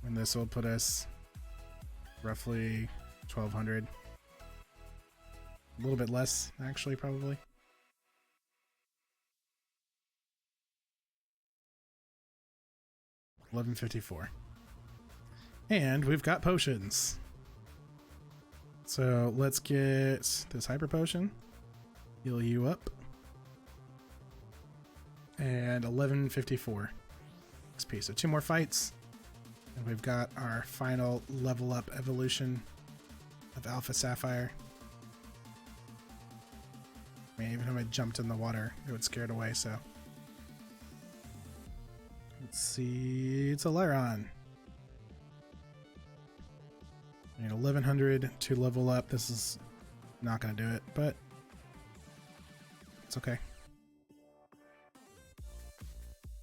And this will put us roughly 1,200. A little bit less, actually, probably. $11.54. And we've got potions. So let's get this hyper potion. Heal you up. And 11.54 XP. So 2 more fights. And we've got our final level up evolution of Alpha Sapphire. I mean, even if I jumped in the water, it would scare it away, so. Let's see. It's a Lyron. I need 1,100 to level up. This is not going to do it, but it's okay.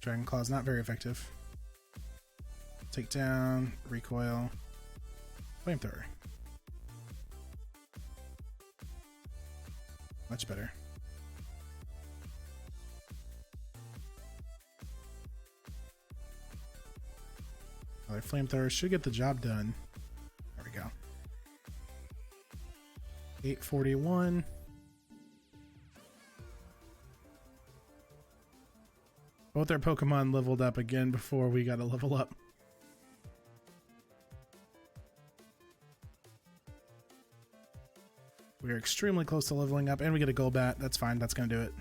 Dragon Claw's not very effective. Take down, recoil, flamethrower. Much better. Another flamethrower should get the job done. There we go. 841. Both our Pokemon leveled up again before we got to level up. We are extremely close to leveling up, and we get a gold bat. That's fine. That's going to do it.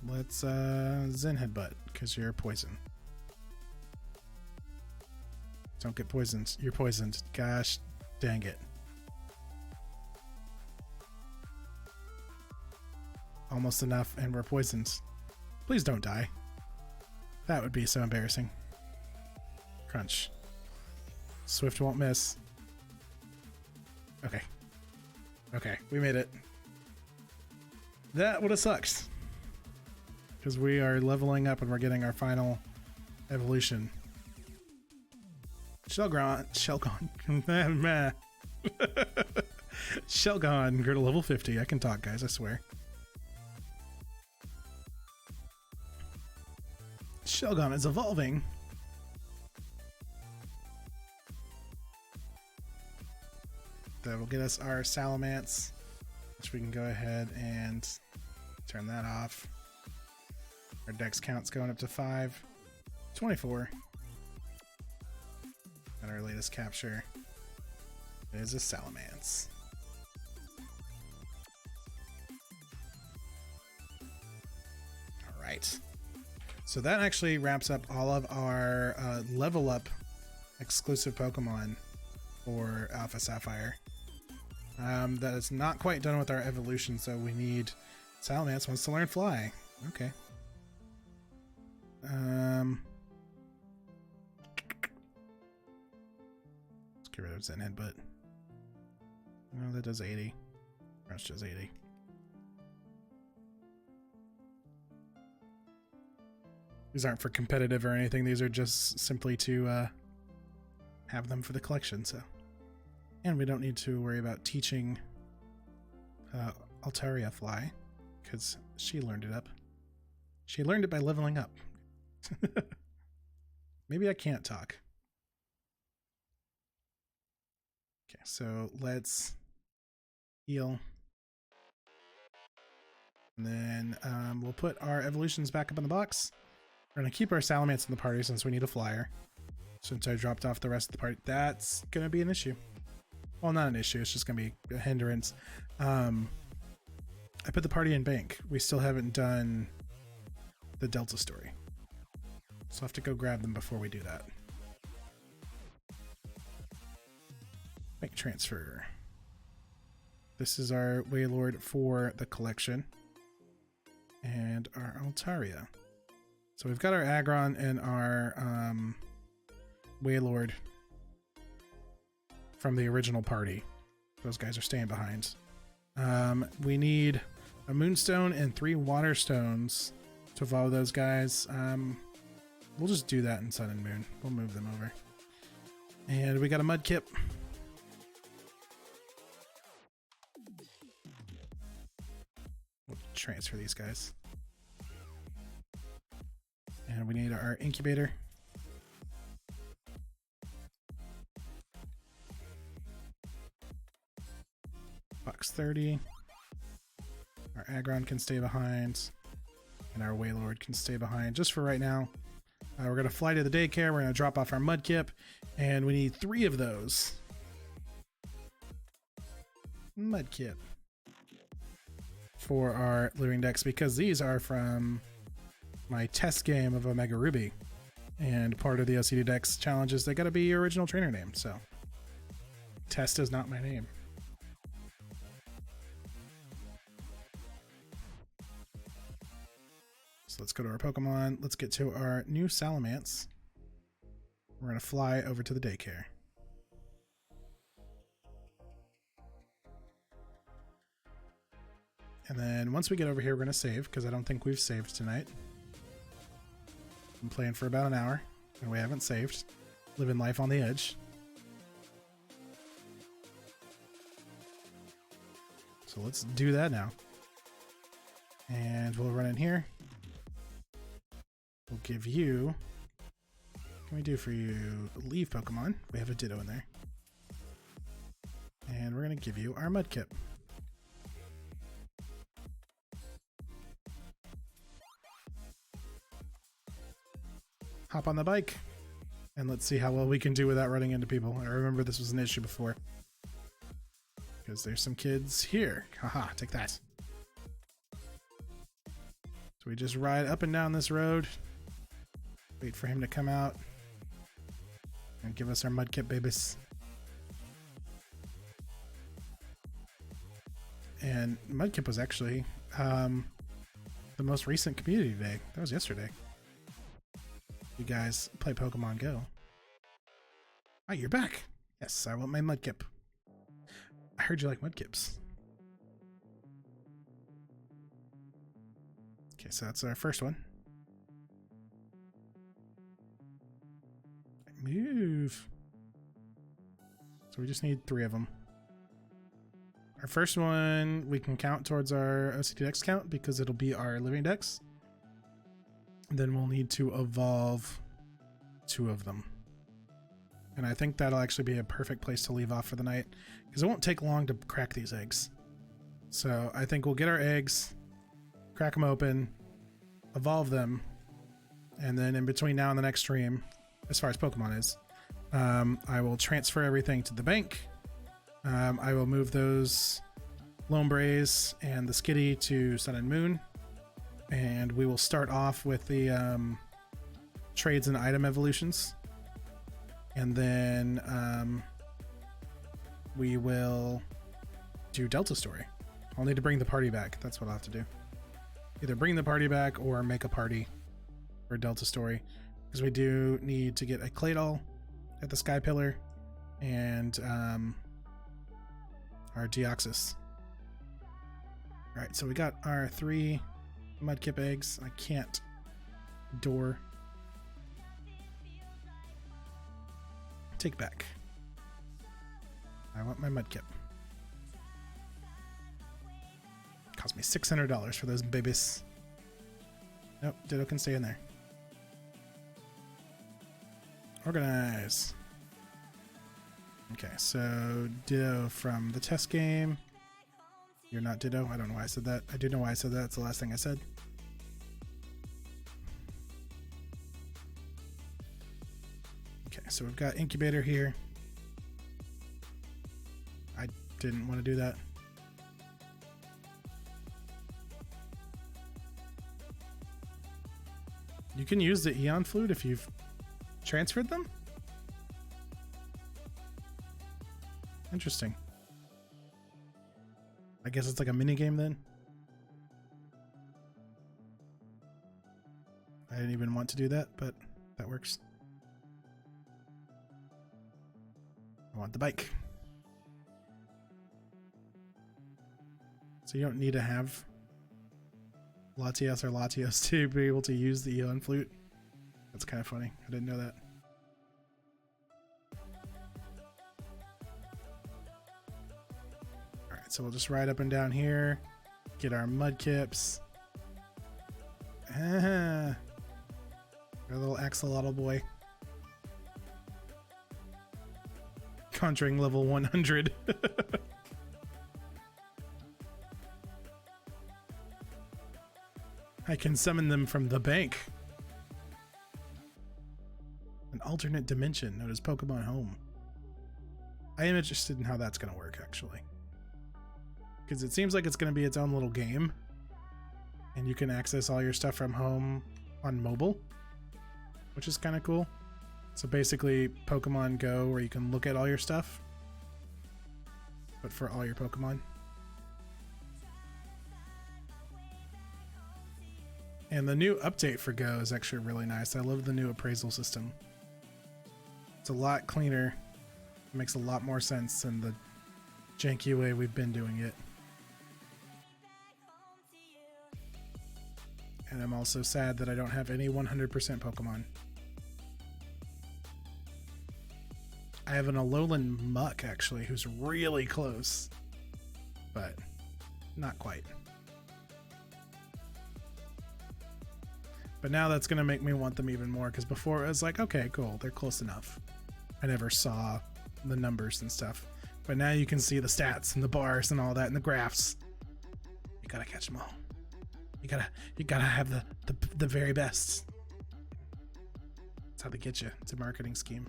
Let's Zen Headbutt, because you're poison. Don't get poisoned. You're poisoned. Gosh dang it. Almost enough, and we're poisoned. Please don't die. That would be so embarrassing. Crunch. Swift won't miss. Okay. Okay, we made it. That would have sucked. Because we are leveling up and we're getting our final evolution. Shelgon. Shelgon grew to level 50. I can talk, guys, I swear. Shelgon is evolving. That will get us our Salamence, which we can go ahead and turn that off. Our dex count's going up to 5. 24. And our latest capture is a Salamence. Alright. So that actually wraps up all of our level up exclusive Pokemon for Alpha Sapphire. That is not quite done with our evolution, so we need Salamence wants to learn Fly. Okay. Let's get rid of Zen Headbutt. Oh, that does 80. Crouch does 80. These aren't for competitive or anything. These are just simply to have them for the collection. So, and we don't need to worry about teaching Altaria Fly because she learned it up. She learned it by leveling up. Maybe I can't talk. Okay, so let's heal. And then we'll put our evolutions back up in the box. We're going to keep our Salamence in the party since we need a flyer. Since I dropped off the rest of the party, that's going to be an issue. Well, not an issue. It's just going to be a hindrance. I put the party in bank. We still haven't done the Delta story. So I'll have to go grab them before we do that. Bank transfer. This is our Waylord for the collection. And our Altaria. So we've got our Aggron and our Waylord from the original party. Those guys are staying behind. We need a Moonstone and 3 Water Stones to follow those guys. We'll just do that in Sun and Moon. We'll move them over. And we got a Mudkip. We'll transfer these guys. And we need our Incubator. Box 30. Our Aggron can stay behind. And our Waylord can stay behind just for right now. We're going to fly to the daycare. We're going to drop off our Mudkip. And we need 3 of those. Mudkip. For our living decks, because these are from my test game of Omega Ruby. And part of the OCD decks challenges, they got to be your original trainer name. So, test is not my name. So let's go to our Pokemon. Let's get to our new Salamence. We're going to fly over to the daycare. And then once we get over here, we're going to save, because I don't think we've saved tonight. I'm playing for about an hour, and we haven't saved. Living life on the edge. So let's do that now. And we'll run in here. We'll give you... What can we do for you? Leave Pokemon. We have a Ditto in there. And we're going to give you our Mudkip. Hop on the bike. And let's see how well we can do without running into people. I remember this was an issue before. Because there's some kids here. Haha, take that. So we just ride up and down this road. Wait for him to come out. And give us our Mudkip babies. And Mudkip was actually the most recent community day. That was yesterday. You guys play Pokemon Go. Oh, you're back. Yes, I want my Mudkip. I heard you like Mudkips. Okay, so that's our first one. Move. So we just need 3 of them. Our first one we can count towards our OCD Dex count because it'll be our living dex. Then we'll need to evolve 2 of them. And I think that'll actually be a perfect place to leave off for the night because it won't take long to crack these eggs. So I think we'll get our eggs, crack them open, evolve them, and then in between now and the next stream, as far as Pokemon is, I will transfer everything to the bank. I will move those Lombres and the Skitty to Sun and Moon. And we will start off with the trades and item evolutions. And then we will do Delta Story. I'll need to bring the party back. That's what I'll have to do. Either bring the party back or make a party for Delta Story. Because we do need to get a Claydol at the Sky Pillar and our Deoxys. Alright, so we got our 3 Mudkip eggs. I can't door. Take back. I want my Mudkip. Cost me $600 for those babies. Nope, Ditto can stay in there. Organize. Okay, so Ditto from the test game. You're not Ditto. I don't know why I said that. I do know why I said that. It's the last thing I said. Okay, so we've got Incubator here. I didn't want to do that. You can use the Eon Flute if you've transferred them? Interesting. I guess it's like a mini game then. I didn't even want to do that, but that works. I want the bike. So you don't need to have Latios or Latios to be able to use the Eon flute. That's kind of funny. I didn't know that. Alright, so we'll just ride up and down here, get our mudkips. Our little axolotl boy. Conjuring level 100. I can summon them from the bank. An alternate dimension known as Pokemon Home. I am interested in how that's going to work, actually. Because it seems like it's going to be its own little game. And you can access all your stuff from home on mobile, which is kind of cool. So basically Pokemon Go, where you can look at all your stuff, but for all your Pokemon. And the new update for Go is actually really nice. I love the new appraisal system. It's a lot cleaner. It makes a lot more sense than the janky way we've been doing it. And I'm also sad that I don't have any 100% Pokemon. I have an Alolan Muck, actually, who's really close, but not quite. But now that's going to make me want them even more, because before it was like, okay, cool, they're close enough. I never saw the numbers and stuff. But now you can see the stats and the bars and all that and the graphs. You gotta catch them all. You gotta have the very best. That's how they get you. It's a marketing scheme.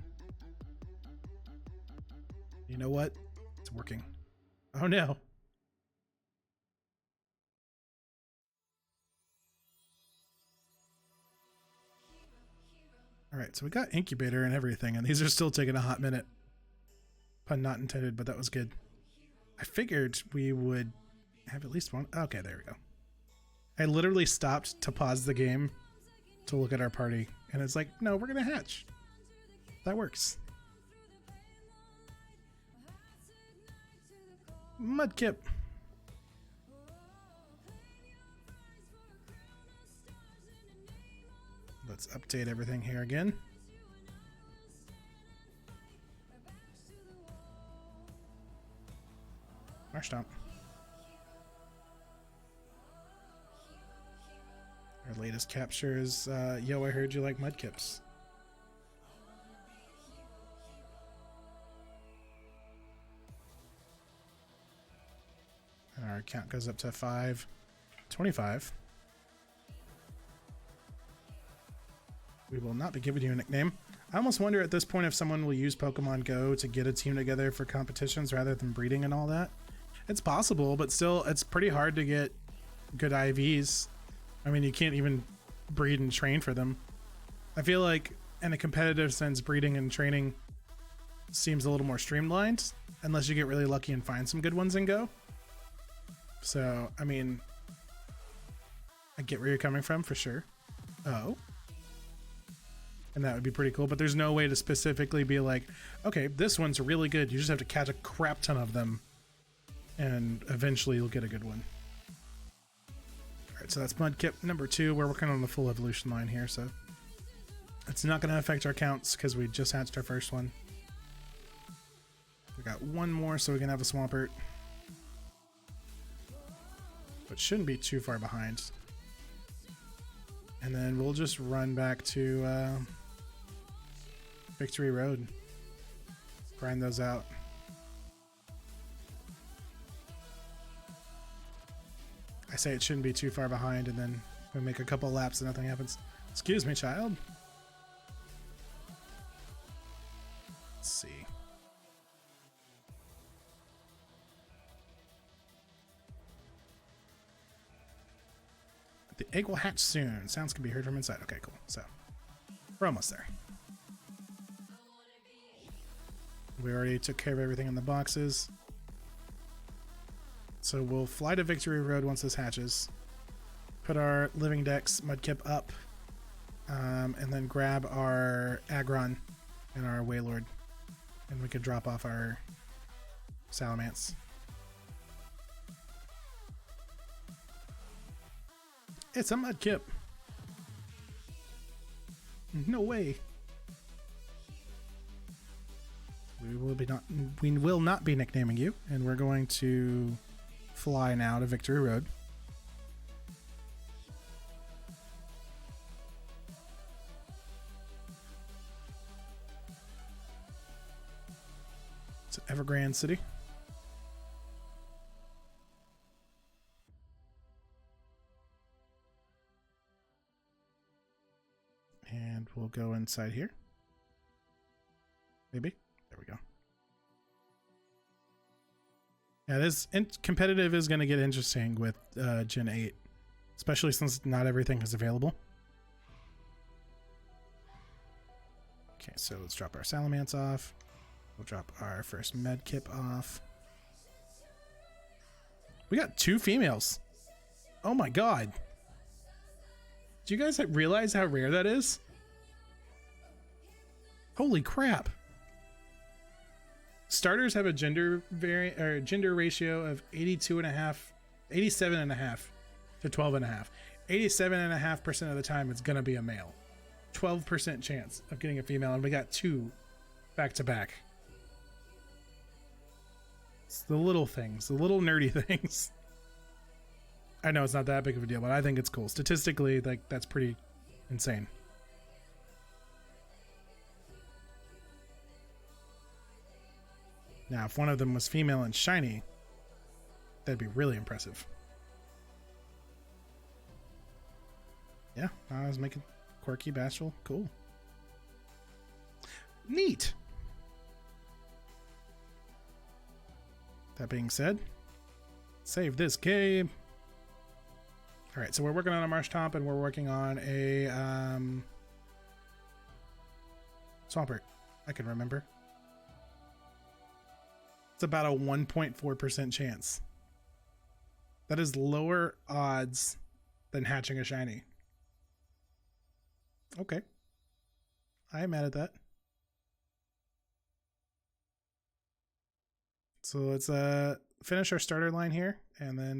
You know what? It's working. Oh no. All right, so we got incubator and everything, and these are still taking a hot minute. Pun not intended, but that was good. I figured we would have at least one. Okay, there we go. I literally stopped to pause the game to look at our party, and it's like, no, we're gonna hatch. That works. Mudkip. Let's update everything here again. Marshtomp. Our latest capture is, yo, I heard you like mudkips. And our count goes up to 525. We will not be giving you a nickname. I almost wonder at this point if someone will use Pokemon Go to get a team together for competitions rather than breeding and all that. It's possible, but still, it's pretty hard to get good IVs. I mean, you can't even breed and train for them. I feel like in a competitive sense, breeding and training seems a little more streamlined, unless you get really lucky and find some good ones and Go. So, I mean, I get where you're coming from for sure. Oh. And that would be pretty cool, but there's no way to specifically be like, okay, this one's really good. You just have to catch a crap ton of them, and eventually you'll get a good one. All right, so that's Mudkip number 2. We're working on the full evolution line here, so it's not going to affect our counts because we just hatched our first one. We got one more, so we can have a Swampert, but shouldn't be too far behind. And then we'll just run back to Victory Road, grind those out. I say it shouldn't be too far behind, and then we make a couple laps and nothing happens. Excuse me, child. Let's see. The egg will hatch soon. Sounds can be heard from inside. Okay, cool. So we're almost there. We already took care of everything in the boxes. So we'll fly to Victory Road once this hatches. Put our Living Dex Mudkip up. And then grab our Agron and our Waylord. And we could drop off our Salamence. It's a Mudkip. No way. We will not be nicknaming you, and we're going to fly now to Victory Road. It's Evergrande City. And we'll go inside here. Maybe. There we go. Yeah, this competitive is going to get interesting with Gen 8, especially since not everything is available. Okay, so let's drop our Salamence off. We'll drop our first Medkip off. We got 2 females. Oh my god. Do you guys realize how rare that is? Holy crap. Starters have a gender ratio of 87.5 to 12.5. 87.5% of the time it's gonna be a male. 12% chance of getting a female, and we got 2 back to back. It's the little things, the little nerdy things. I know it's not that big of a deal, but I think it's cool. Statistically, like, that's pretty insane. Now, if one of them was female and shiny, that'd be really impressive. Yeah, I was making quirky, bashful, cool. Neat. That being said, save this game. All right, so we're working on a Marshtomp, and we're working on a Swampert. I can remember. It's about a 1.4% chance. That is lower odds than hatching a shiny. Okay. I am mad at that. So let's finish our starter line here, and then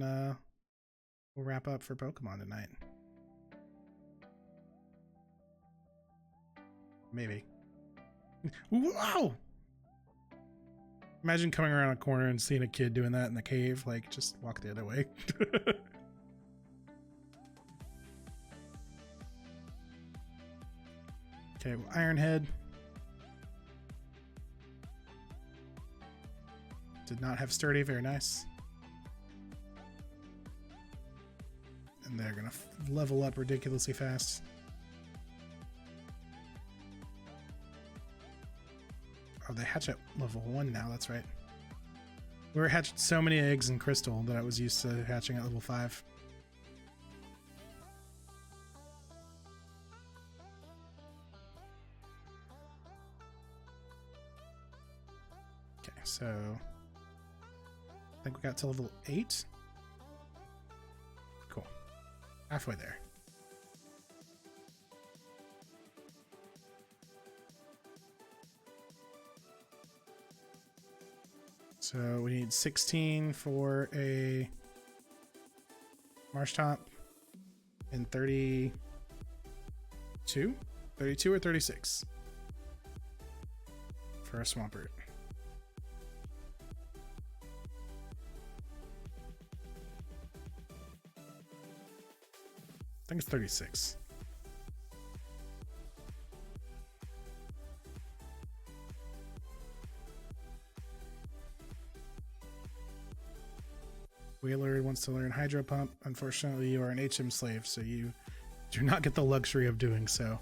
we'll wrap up for Pokemon tonight. Maybe. Wow! Imagine coming around a corner and seeing a kid doing that in the cave. Like, just walk the other way. Okay, well, Ironhead. Did not have Sturdy, very nice. And they're gonna level up ridiculously fast. Oh, they hatch at level 1 now, that's right. We were hatched so many eggs in Crystal that I was used to hatching at level 5. Okay, so I think we got to level 8. Cool. Halfway there. So we need 16 for a Marshtomp and 32? 32 or 36 for a Swampert. I think it's 36. Wheeler wants to learn Hydro Pump. Unfortunately, you are an HM slave, so you do not get the luxury of doing so.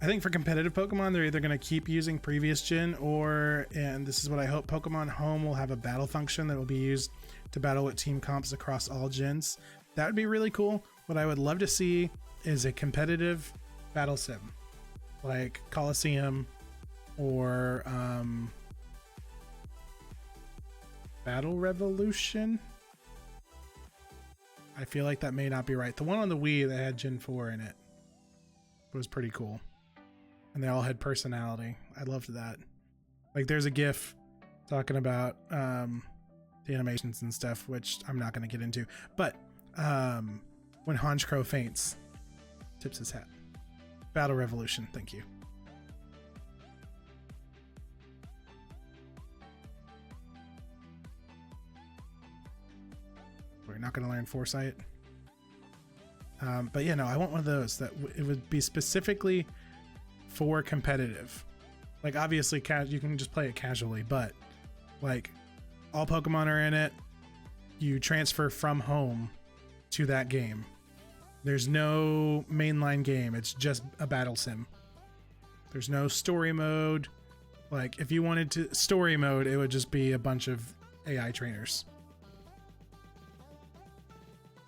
I think for competitive Pokemon, they're either going to keep using previous gen, or, and this is what I hope, Pokemon Home will have a battle function that will be used to battle with team comps across all gens. That would be really cool. What I would love to see is a competitive battle sim, like Coliseum or Battle Revolution. I feel like that may not be right. The one on the Wii that had Gen 4 in it was pretty cool. And they all had personality. I loved that. Like there's a GIF talking about the animations and stuff, which I'm not going to get into. But when Honchkrow faints, tips his hat. Battle Revolution, thank you. We're not going to learn Foresight. But yeah, no, I want one of those that it would be specifically for competitive. Like obviously you can just play it casually, but like all Pokemon are in it. You transfer from home to that game. There's no mainline game. It's just a battle sim. There's no story mode. Like if you wanted to story mode, it would just be a bunch of AI trainers.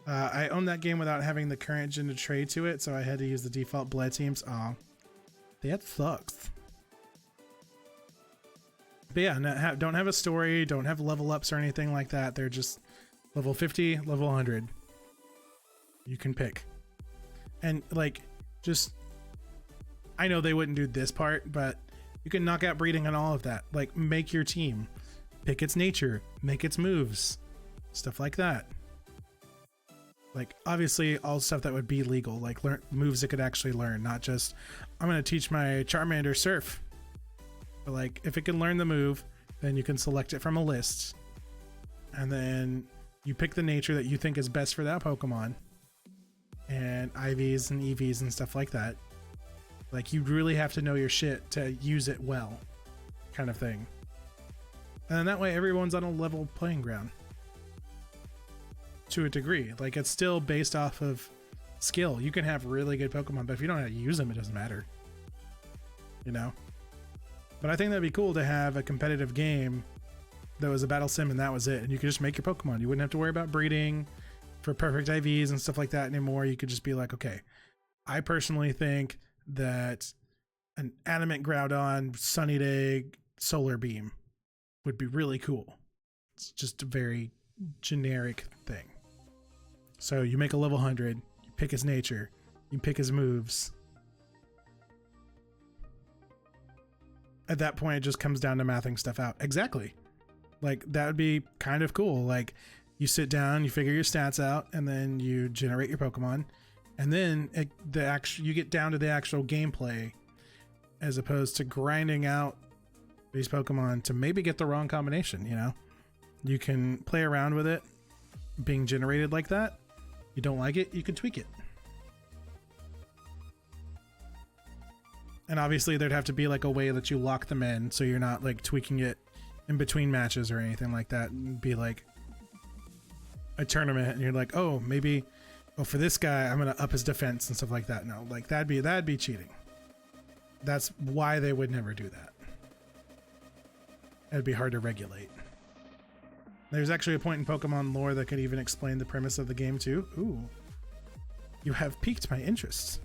I own that game without having the current gen to trade to it, so I had to use the default bled teams. Aw, that sucks. But yeah, don't have a story, don't have level ups or anything like that. They're just level 50, level 100. You can pick. And like, just, I know they wouldn't do this part, but you can knock out breeding and all of that. Like, make your team, pick its nature, make its moves, stuff like that. Like, obviously, all stuff that would be legal, like learn moves it could actually learn, not just, I'm going to teach my Charmander Surf. But like, if it can learn the move, then you can select it from a list. And then you pick the nature that you think is best for that Pokemon. And IVs and EVs and stuff like that. Like, you really have to know your shit to use it well, kind of thing. And then that way, everyone's on a level playing ground. To a degree. Like, it's still based off of skill. You can have really good Pokemon, but if you don't know how to use them, it doesn't matter. You know? But I think that'd be cool to have a competitive game that was a battle sim and that was it. And you could just make your Pokemon. You wouldn't have to worry about breeding for perfect IVs and stuff like that anymore. You could just be like, okay, I personally think that an Adamant Groudon Sunny Day Solar Beam would be really cool. It's just a very generic thing. So you make a level 100, you pick his nature, you pick his moves. At that point, it just comes down to mathing stuff out. Exactly. Like, that would be kind of cool. Like, you sit down, you figure your stats out, and then you generate your Pokemon. And then you get down to the actual gameplay, as opposed to grinding out these Pokemon to maybe get the wrong combination, you know? You can play around with it being generated like that. You don't like it, you can tweak it. And obviously there'd have to be like a way that you lock them in, so you're not like tweaking it in between matches or anything like that. It'd be like a tournament and you're like, oh, maybe, for this guy, I'm gonna up his defense and stuff like that. No, like that'd be cheating. That's why they would never do that. It'd be hard to regulate. There's actually a point in Pokemon lore that could even explain the premise of the game too. Ooh, you have piqued my interest.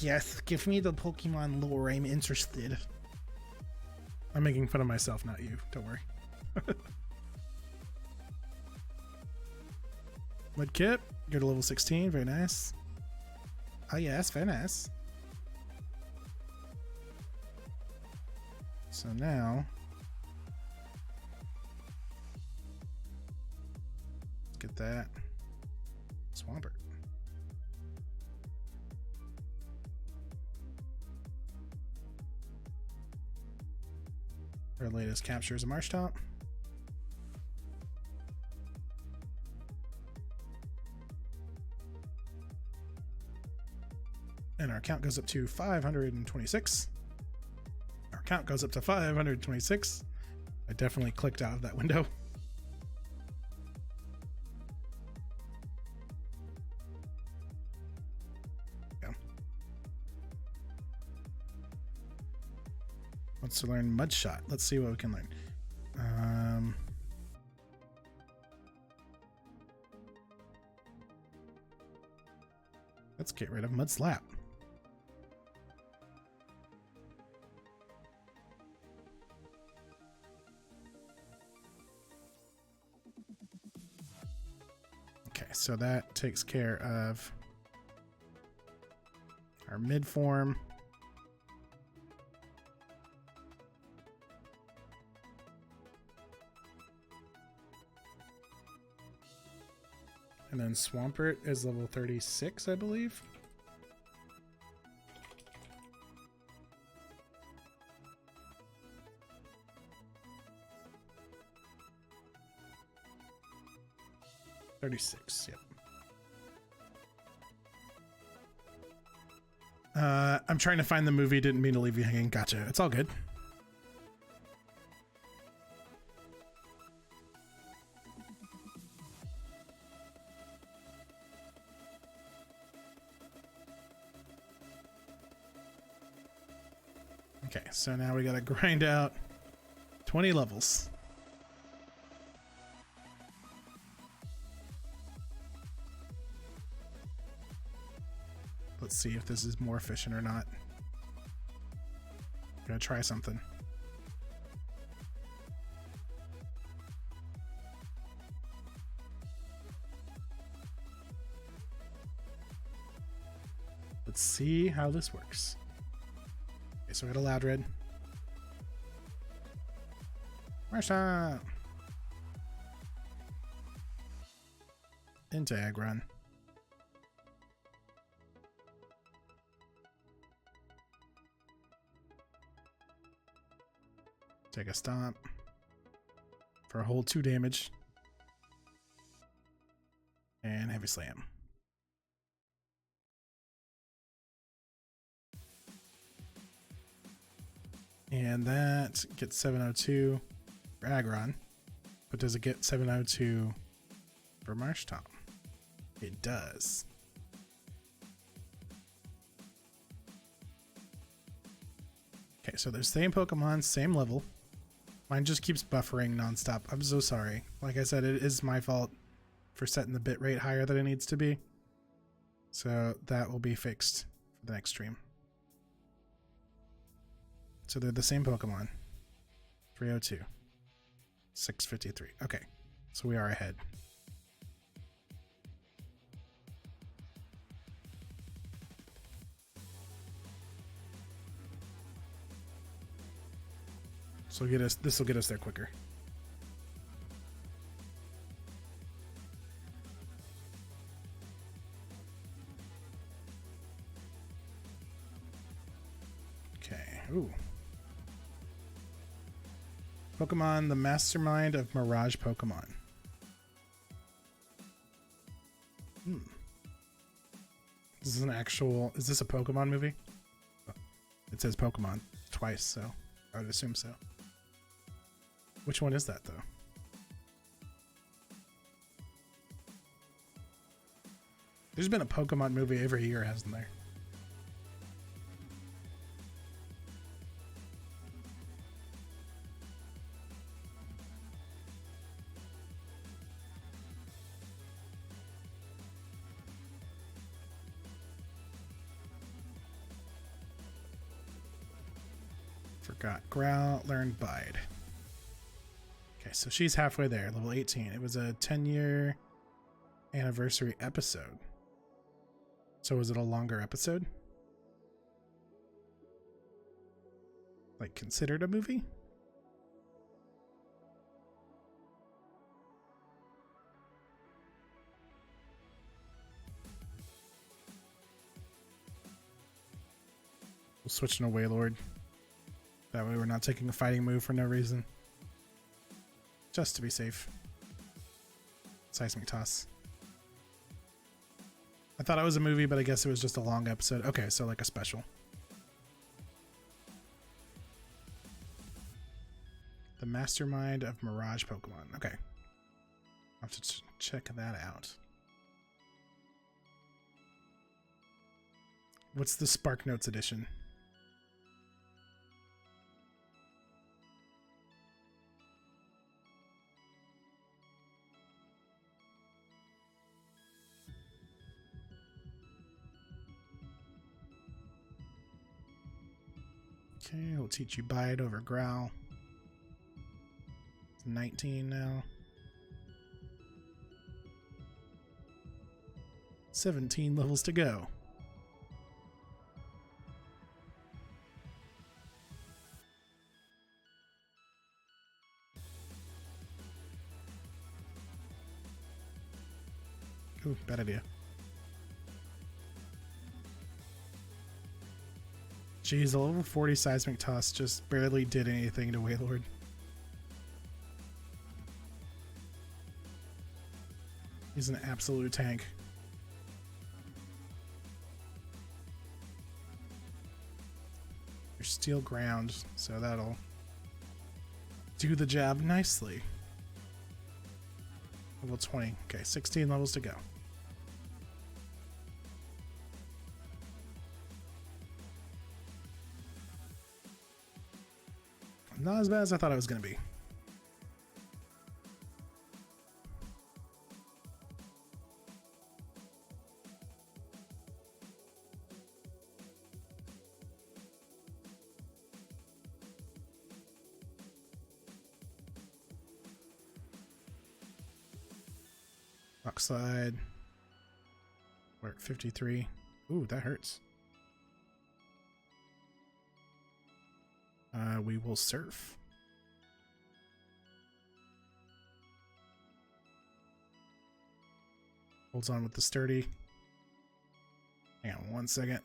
Yes, give me the Pokemon lore. I'm interested. I'm making fun of myself, not you. Don't worry. Mudkip, go to level 16. Very nice. Oh yes, very nice. So now, let's get that Swampert. Our latest capture is a Marshtomp. And our count goes up to 526. Our count goes up to 526. I definitely clicked out of that window. Yeah. Wants to learn Mudshot. Let's see what we can learn. Let's get rid of Mudslap. so that takes care of our mid form. And then Swampert is level 36, I believe. Yep. I'm trying to find the movie. Didn't mean to leave you hanging. Gotcha. It's all good. Okay, so now we gotta grind out 20 levels. Let's see if this is more efficient or not. I'm gonna try something. Let's see how this works. Okay, so we got a loud red. Marsha! Into Agron. Take a stomp for a whole 2 damage. And heavy slam. And that gets 702 for Agron. But does it get 702 for Marshtomp? It does. Okay, so they're same Pokemon, same level. Mine just keeps buffering nonstop. I'm so sorry. Like I said, it is my fault for setting the bit rate higher than it needs to be. So that will be fixed for the next stream. So they're the same Pokemon. 302. 653. Okay, so we are ahead. So this will get us there quicker. Okay. Ooh. Pokemon, the mastermind of Mirage Pokemon. This is an actual... Is this a Pokemon movie? Oh, it says Pokemon twice, so I would assume so. Which one is that, though? There's been a Pokemon movie every year, hasn't there? Forgot. Growl, learned Bide. Okay, so she's halfway there, level 18. It was a 10-year anniversary episode. So was it a longer episode? Like considered a movie? We'll switch to Wailord. That way we're not taking a fighting move for no reason. Just to be safe. Seismic Toss. I thought it was a movie, but I guess it was just a long episode. Okay, so like a special. The Mastermind of Mirage Pokemon. Okay. I'll have to check that out. What's the Spark Notes edition? Okay, we'll teach you Bite over Growl. It's 19 now. 17 levels to go. Ooh, bad idea. Jeez, the level 40 seismic toss just barely did anything to Waylord. He's an absolute tank. There's steel ground, so that'll do the job nicely. Level 20. Okay, 16 levels to go. Not as bad as I thought it was going to be. Rock slide. We're at 53. Ooh, that hurts. We will surf. Holds on with the sturdy. Hang on 1 second.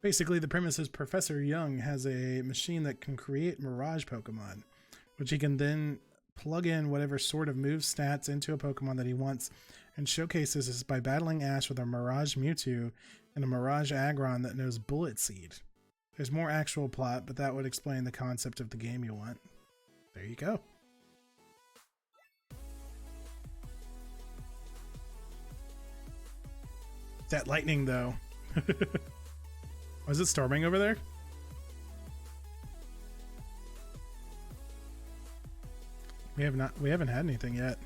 Basically, the premise is Professor Young has a machine that can create Mirage Pokemon, which he can then plug in whatever sort of move stats into a Pokemon that he wants, and showcases this by battling Ash with a Mirage Mewtwo and a Mirage Aggron that knows Bullet Seed. There's more actual plot, but that would explain the concept of the game you want. There you go. That lightning, though. Was it storming over there? We haven't had anything yet.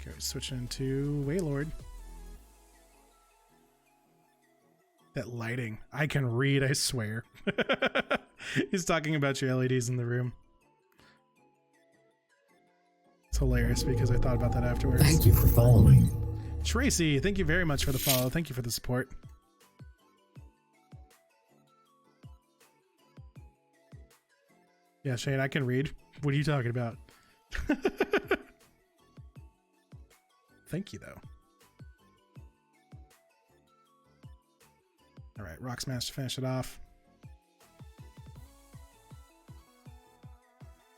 Okay, switching to Waylord. That lighting. I can read, I swear. He's talking about your LEDs in the room. It's hilarious because I thought about that afterwards.
Thank you for following.
Tracy, thank you very much for the follow. Thank you for the support. Yeah, Shane, I can read. What are you talking about? Thank you, though. All right, Rock Smash to finish it off.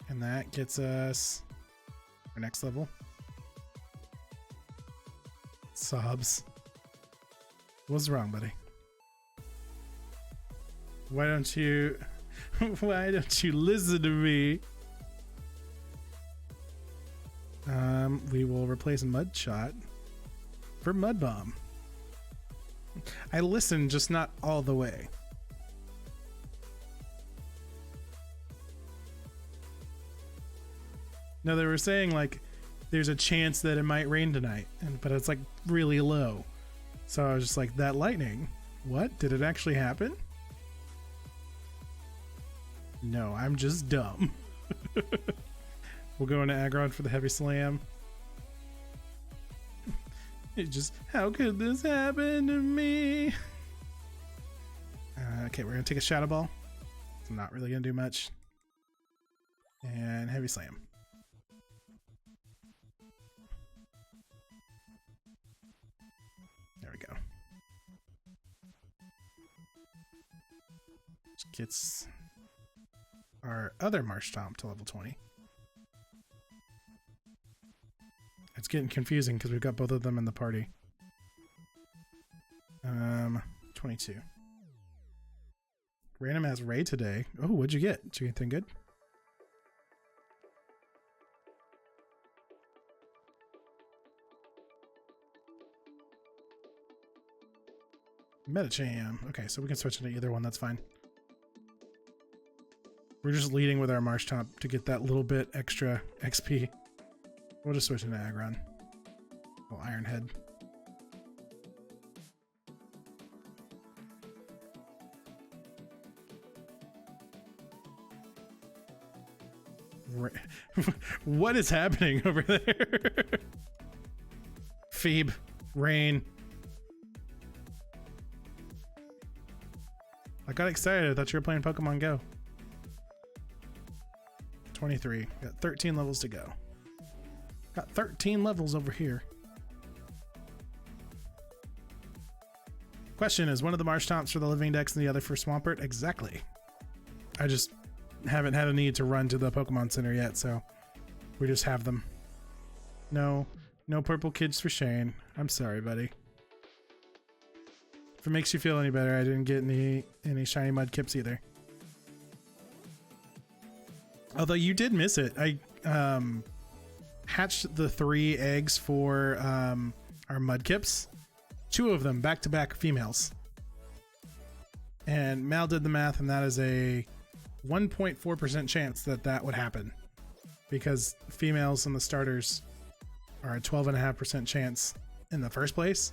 And that gets us our next level. Sobs. What's wrong, buddy? Why don't you listen to me? We will replace Mud Shot for Mud Bomb. I listened, just not all the way. No, they were saying like there's a chance that it might rain tonight, but it's like really low. So I was just like, that lightning, what? Did it actually happen? No, I'm just dumb. We'll go into Aggron for the heavy slam. It just, how could this happen to me? Okay, we're gonna take a Shadow Ball. It's not really gonna do much. And heavy slam. There we go. Which gets our other Marshtomp to level 20. It's getting confusing because we've got both of them in the party. 22. Random has Ray today. Oh, what'd you get? Did you get anything good? Metacham. Okay, so we can switch into either one. That's fine. We're just leading with our Marshtomp to get that little bit extra XP. We'll just switch into Aggron. Oh, Iron Head. What is happening over there? Phoebe, Rain. I got excited. I thought you were playing Pokemon Go. 23. Got 13 levels to go. Got 13 levels over here. Question, is one of the marsh tops for the living dex and the other for Swampert? Exactly. I just haven't had a need to run to the Pokemon Center yet, so we just have them. No purple kids for Shane. I'm sorry, buddy. If it makes you feel any better, I didn't get any shiny Mudkips either. Although you did miss it. I hatched the 3 eggs for our Mudkips. 2 of them back-to-back females. And Mal did the math, and that is a 1.4% chance that would happen. Because females in the starters are a 12.5% chance in the first place.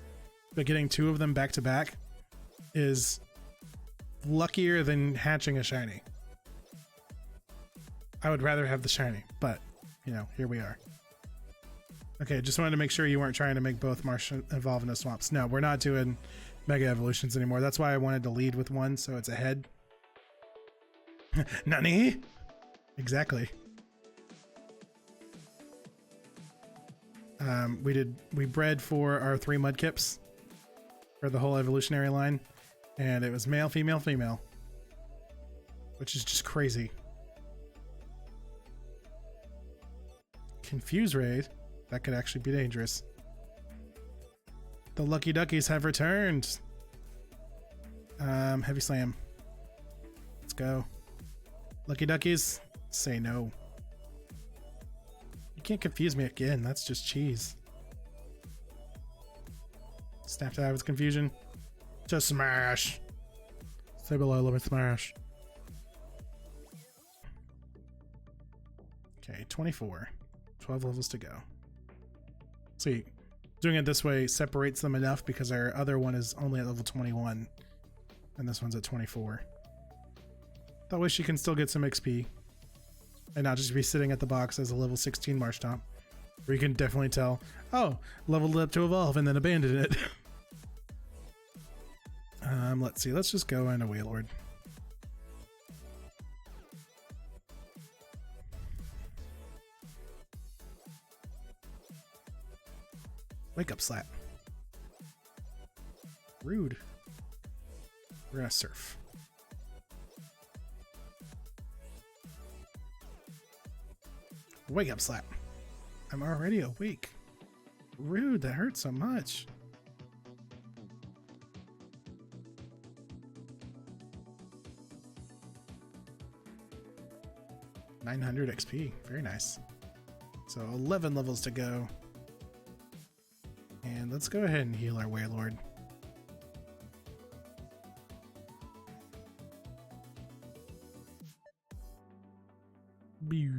But getting 2 of them back to back is luckier than hatching a shiny. I would rather have the shiny, but you know, here we are. Okay, just wanted to make sure you weren't trying to make both marsh evolve into swamps. No, we're not doing mega evolutions anymore. That's why I wanted to lead with one, so it's ahead. Nani? Exactly. We bred for our 3 Mudkips for the whole evolutionary line, and it was male, female, female, which is just crazy. Confuse raid, that could actually be dangerous. The Lucky Duckies have returned. Heavy Slam. Let's go. Lucky Duckies, say no. You can't confuse me again. That's just cheese. Snapped out with confusion. Just smash. Say below, let me smash. Okay, 24. 12 levels to go. See, doing it this way separates them enough because our other one is only at level 21 and this one's at 24. That way she can still get some XP and not just be sitting at the box as a level 16 Marsh Top, where you can definitely tell, oh, leveled up to evolve and then abandoned it. Let's see, let's just go into Wailord. Wake up, Slap. Rude. We're gonna surf. Wake up, Slap. I'm already awake. Rude, that hurts so much. $900 XP, very nice. So 11 levels to go. And let's go ahead and heal our Wailord. Beep.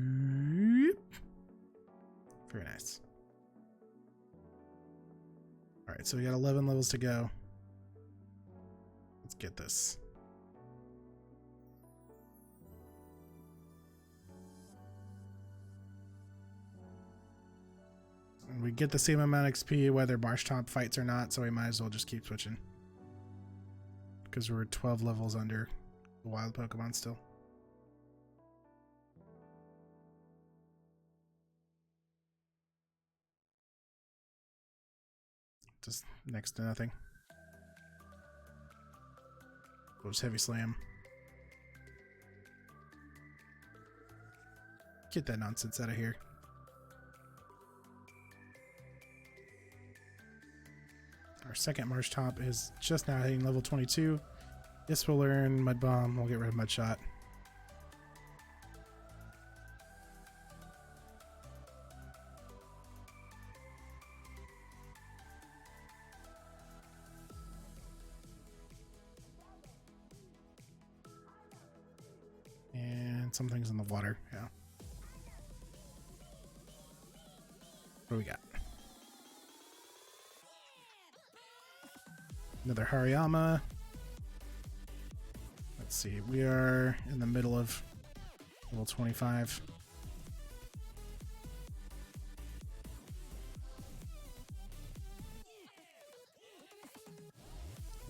Very nice. Alright, so we got 11 levels to go. Let's get this. And we get the same amount of XP whether Marsh Top fights or not, so we might as well just keep switching. Because we're 12 levels under the wild Pokemon still. Just next to nothing. Goes Heavy Slam. Get that nonsense out of here. Our second Marsh Top is just now hitting level 22. This will learn Mud Bomb. We'll get rid of Mud Shot. And something's in the water. Yeah. What do we got? Another Hariyama. Let's see, we are in the middle of level 25.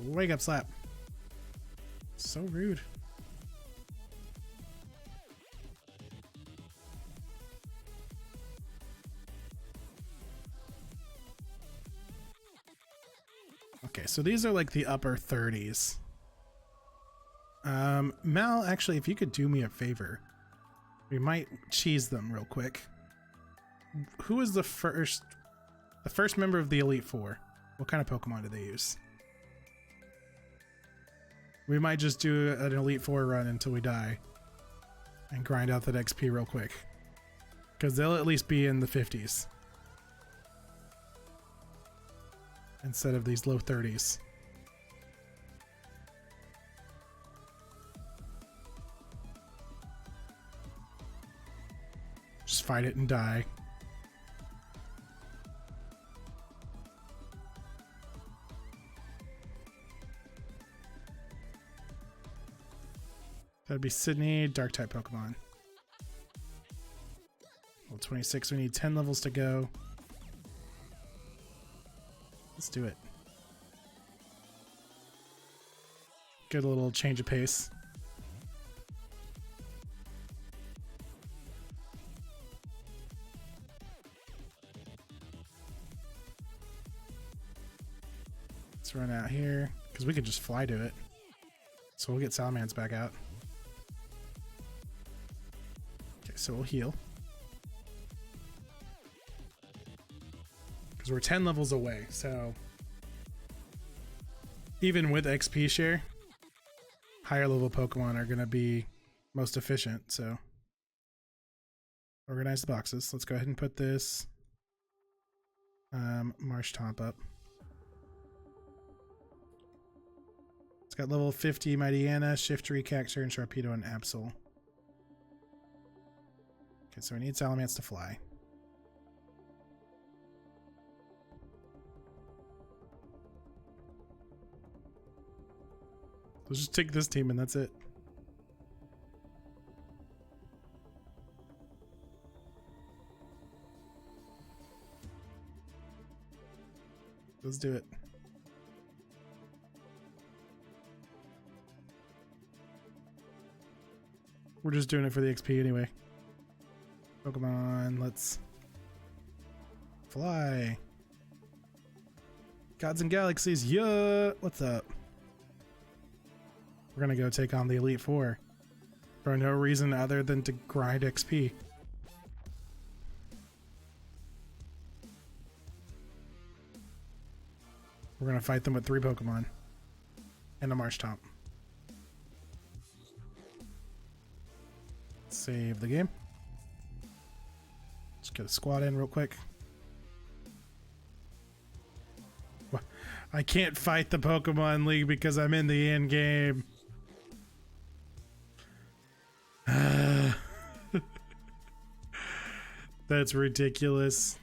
Wake up, Slap. So rude. Okay, so these are like the upper 30s. Mal, actually, if you could do me a favor, we might cheese them real quick. Who is the first member of the Elite Four? What kind of Pokemon do they use? We might just do an Elite Four run until we die and grind out that XP real quick, because they'll at least be in the 50s instead of these low 30s. Just fight it and die. That'd be Sydney, dark type Pokemon. Level 26, we need 10 levels to go. Let's do it. Good little change of pace. Let's run out here, because we could just fly to it. So we'll get Salamence back out. Okay, so we'll heal. Because we're 10 levels away, so even with XP share, higher level Pokemon are going to be most efficient, so organize the boxes. Let's go ahead and put this Marshtomp up. It's got level 50 Mightyena, Shiftry, Cacturne, and Sharpedo, and Absol. Okay, so we need Salamence to fly. Let's just take this team and that's it. Let's do it. We're just doing it for the XP anyway. Pokemon, let's fly. Gods and Galaxies, yeah! What's up? We're gonna go take on the Elite Four for no reason other than to grind XP. We're gonna fight them with 3 Pokemon and a Marshtomp. Save the game. Let's get a squad in real quick. I can't fight the Pokemon League because I'm in the end game. That's ridiculous.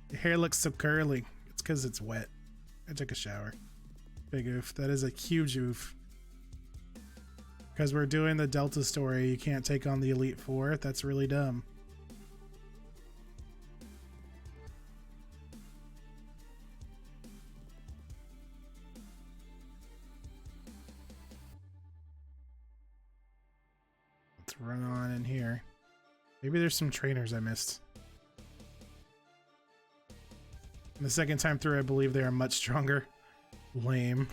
Your hair looks so curly. It's because it's wet. I took a shower. Big oof. That is a huge oof. Because we're doing the Delta story, you can't take on the Elite Four. That's really dumb. Let's run on in here. Maybe there's some trainers I missed. And the second time through, I believe they are much stronger. Lame.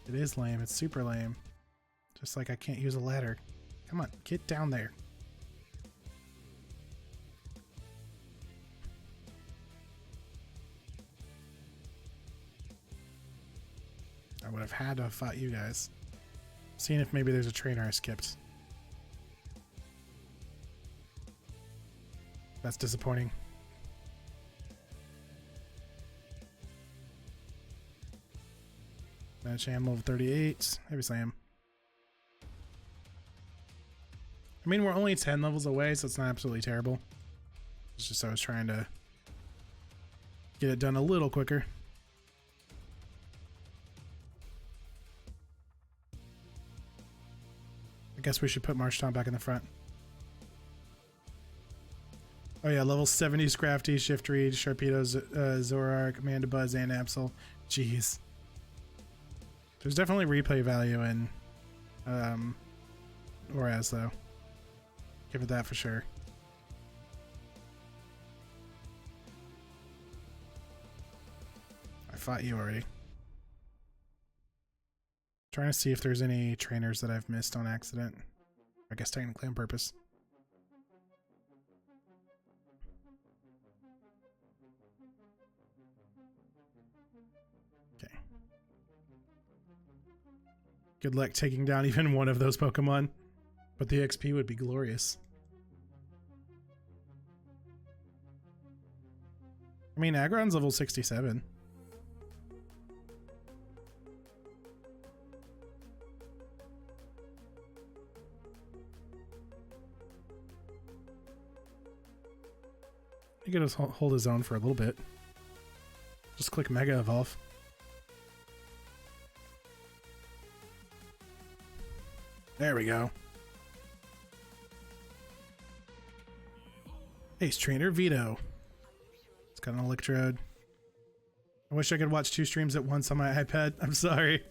It is lame. It's super lame. Just like I can't use a ladder. Come on, get down there. I would have had to have fought you guys. Seeing if maybe there's a trainer I skipped. That's disappointing. Sham level 38. Heavy Slam. I mean, we're only 10 levels away, so it's not absolutely terrible. It's just I was trying to get it done a little quicker. I guess we should put Marshtomp back in the front. Oh yeah, level 70 Scrafty, Shift Reed, Sharpedo, Zorark, Amanda Buzz, and Absol. Jeez. There's definitely replay value in Oraz though. Give it that for sure. I fought you already. Trying to see if there's any trainers that I've missed on accident. I guess technically on purpose. Okay. Good luck taking down even one of those Pokemon, but the XP would be glorious. I mean, Aggron's level 67. He could just hold his own for a little bit. Just click Mega Evolve. There we go. Ace Trainer Vito. It's got an Electrode. I wish I could watch 2 streams at once on my iPad. I'm sorry.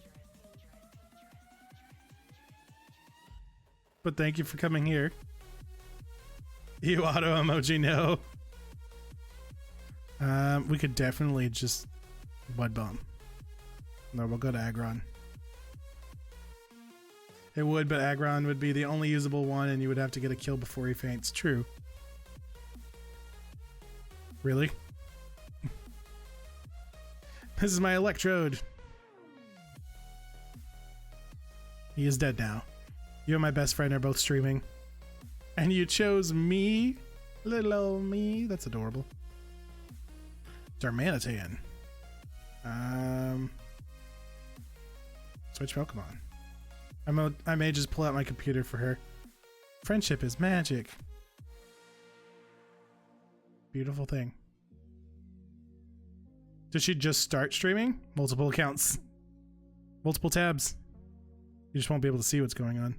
But thank you for coming here. You auto emoji, no. We could definitely just Bud Bomb. No, we'll go to Aggron. It would, but Aggron would be the only usable one and you would have to get a kill before he faints. True. Really? This is my Electrode. He is dead now. You and my best friend are both streaming. And you chose me? Little old me? That's adorable. Darmanitan. Switch Pokemon. I may just pull out my computer for her. Friendship is magic. Beautiful thing. Did she just start streaming? Multiple accounts. Multiple tabs. You just won't be able to see what's going on.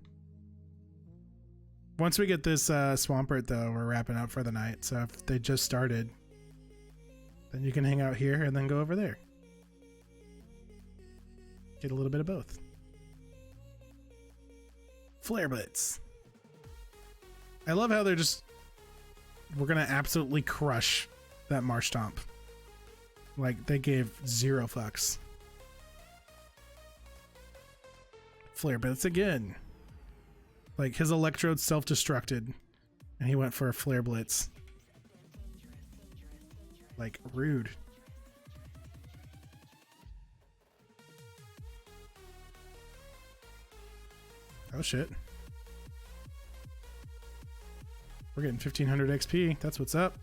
Once we get this Swampert though, we're wrapping up for the night. So if they just started, then you can hang out here and then go over there. Get a little bit of both. Flare Blitz. I love how they're just... We're going to absolutely crush that Marshtomp. Like, they gave 0 fucks. Flare Blitz again. Like, his Electrode self-destructed, and he went for a Flare Blitz. Like, rude. Oh shit. We're getting 1500 XP. That's what's up.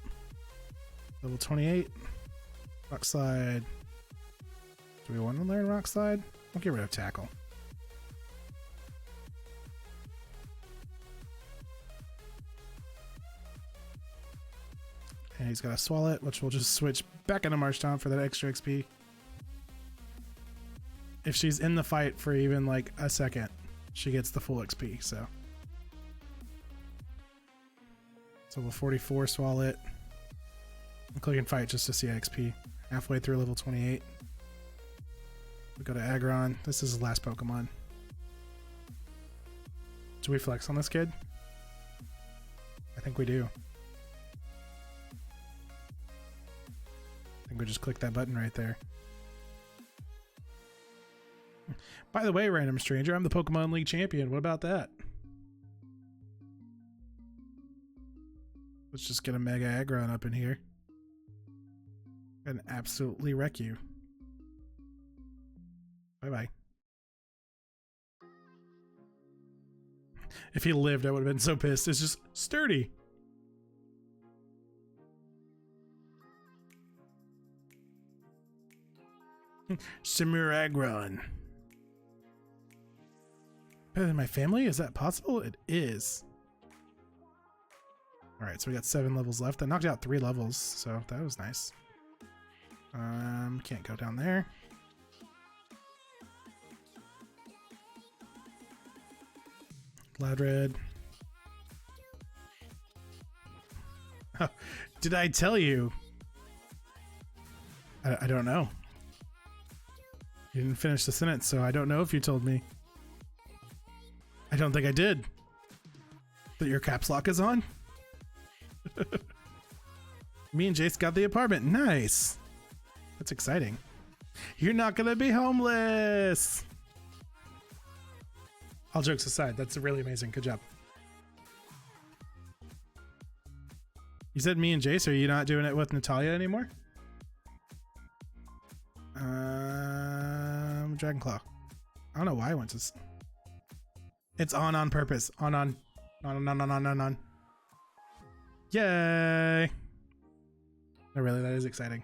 Level 28. Rock Slide. Do we want to learn Rock Slide? We'll get rid of Tackle. And he's got a Swallet, which we'll just switch back into Marshtomp for that extra XP. If she's in the fight for even like a second, she gets the full XP, so. So level 44 Swallet. I'm clicking fight just to see XP. Halfway through level 28. We go to Aggron. This is his last Pokemon. Do we flex on this kid? I think we do. I think we just click that button right there. By the way, random stranger, I'm the Pokemon League champion. What about that? Let's just get a Mega Aggron up in here and absolutely wreck you. Bye-bye. If he lived, I would have been so pissed. It's just sturdy. Simur Aggron. Better than my family? Is that possible? It is. Alright, so we got 7 levels left. I knocked out 3 levels, so that was nice. Can't go down there. Loud Red. Did I tell you? I don't know. You didn't finish the sentence, so I don't know if you told me. I don't think I did. That your caps lock is on? Me and Jace got the apartment. Nice. That's exciting. You're not gonna be homeless. All jokes aside, that's really amazing. Good job. You said me and Jace. Are you not doing it with Natalia anymore? Dragonclaw. I don't know why I went to. It's on purpose. On. Yay! No, really, that is exciting.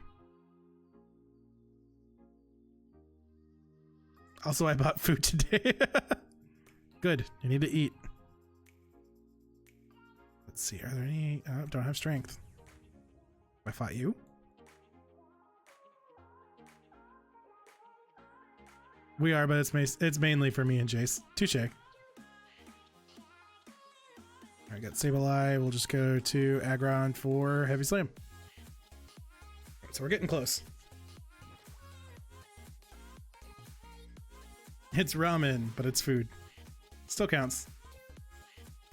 Also, I bought food today. Good. You need to eat. Let's see. Are there any? Oh, don't have strength. I fought you. We are, but it's mainly for me and Jace. Touche. All right, got Sableye. We'll just go to Aggron for Heavy Slam. So we're getting close. It's ramen, but it's food. Still counts.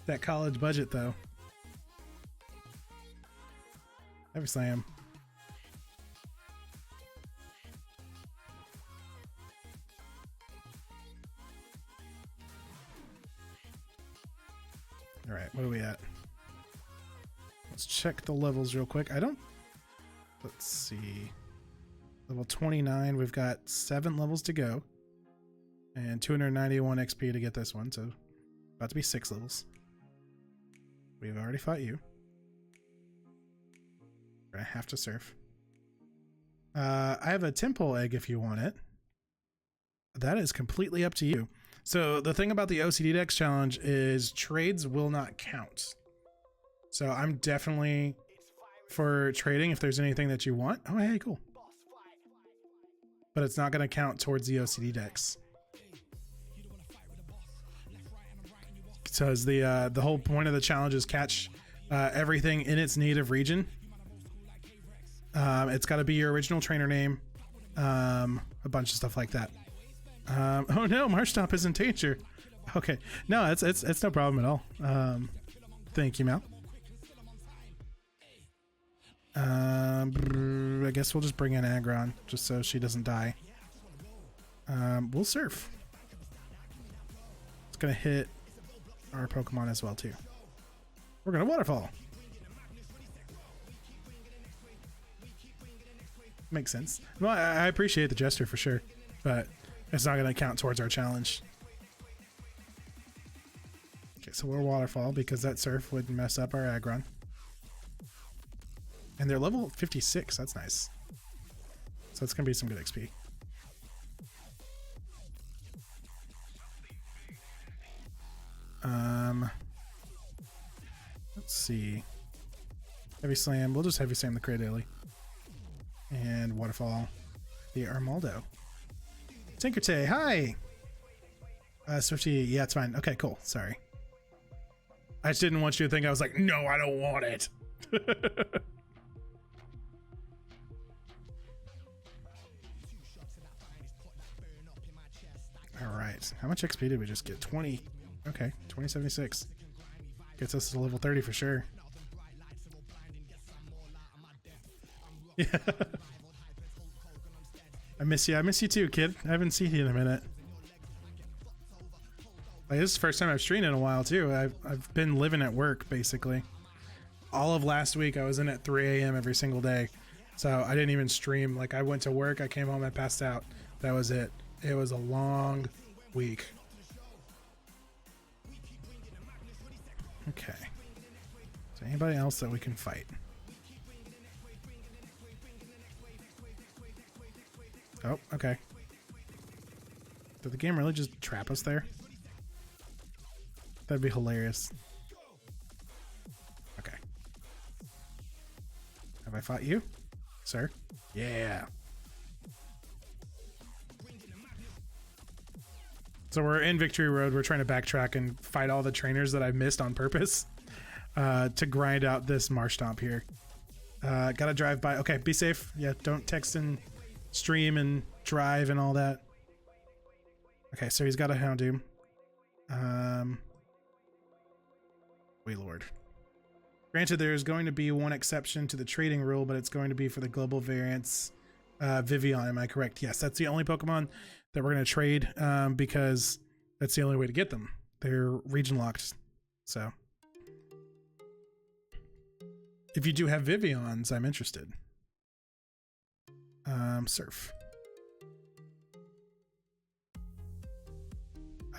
That college budget, though. Heavy Slam. All right, what are we at? Let's check the levels real quick. Let's see. Level 29, we've got 7 levels to go. And 291 XP to get this one, so about to be 6 levels. We've already fought you. We're gonna have to surf. I have a temple egg if you want it. That is completely up to you. So the thing about the OCD Dex challenge is trades will not count. So I'm definitely for trading if there's anything that you want. Oh, hey, cool. But it's not going to count towards the OCD Dex. Because the whole point of the challenge is catch everything in its native region. It's got to be your original trainer name. A bunch of stuff like that. Oh no, Marshtomp is in danger. Okay, no, it's no problem at all. Thank you, Mal. I guess we'll just bring in Aggron just so she doesn't die. We'll surf. It's gonna hit our Pokemon as well too. We're gonna waterfall. Makes sense. Well, I appreciate the gesture for sure, but it's not gonna count towards our challenge. Okay, so we're waterfall because that surf would mess up our Aggron. And they're level 56, that's nice. So it's gonna be some good XP. Let's see. Heavy Slam, we'll just Heavy Slam the Cradily. And Waterfall the Armaldo. Tinkertay, hi! Swifty, yeah, it's fine. Okay, cool, sorry. I just didn't want you to think I was like, no, I don't want it. All right, how much XP did we just get? 20. Okay, 2076. Gets us to level 30 for sure. Yeah. I miss you. I miss you too, kid. I haven't seen you in a minute. Like, this is the first time I've streamed in a while too. I've been living at work basically. All of last week I was in at 3 a.m. every single day. So I didn't even stream. Like, I went to work, I came home, I passed out. That was it. It was a long week. Okay. Is there anybody else that we can fight? Oh, okay. Did the game really just trap us there? That'd be hilarious. Okay. Have I fought you, sir? Yeah. So we're in Victory Road. We're trying to backtrack and fight all the trainers that I missed on purpose. to grind out this marsh stomp here. Gotta drive by. Okay, be safe. Yeah, don't text and stream and drive and all that. Okay, so he's got a Houndoom. Wait, Lord. Granted, there's going to be one exception to the trading rule, but it's going to be for the global variants. Vivian, am I correct? Yes, that's the only Pokemon that we're going to trade because that's the only way to get them. They're region locked. So if you do have Vivians, I'm interested. Surf.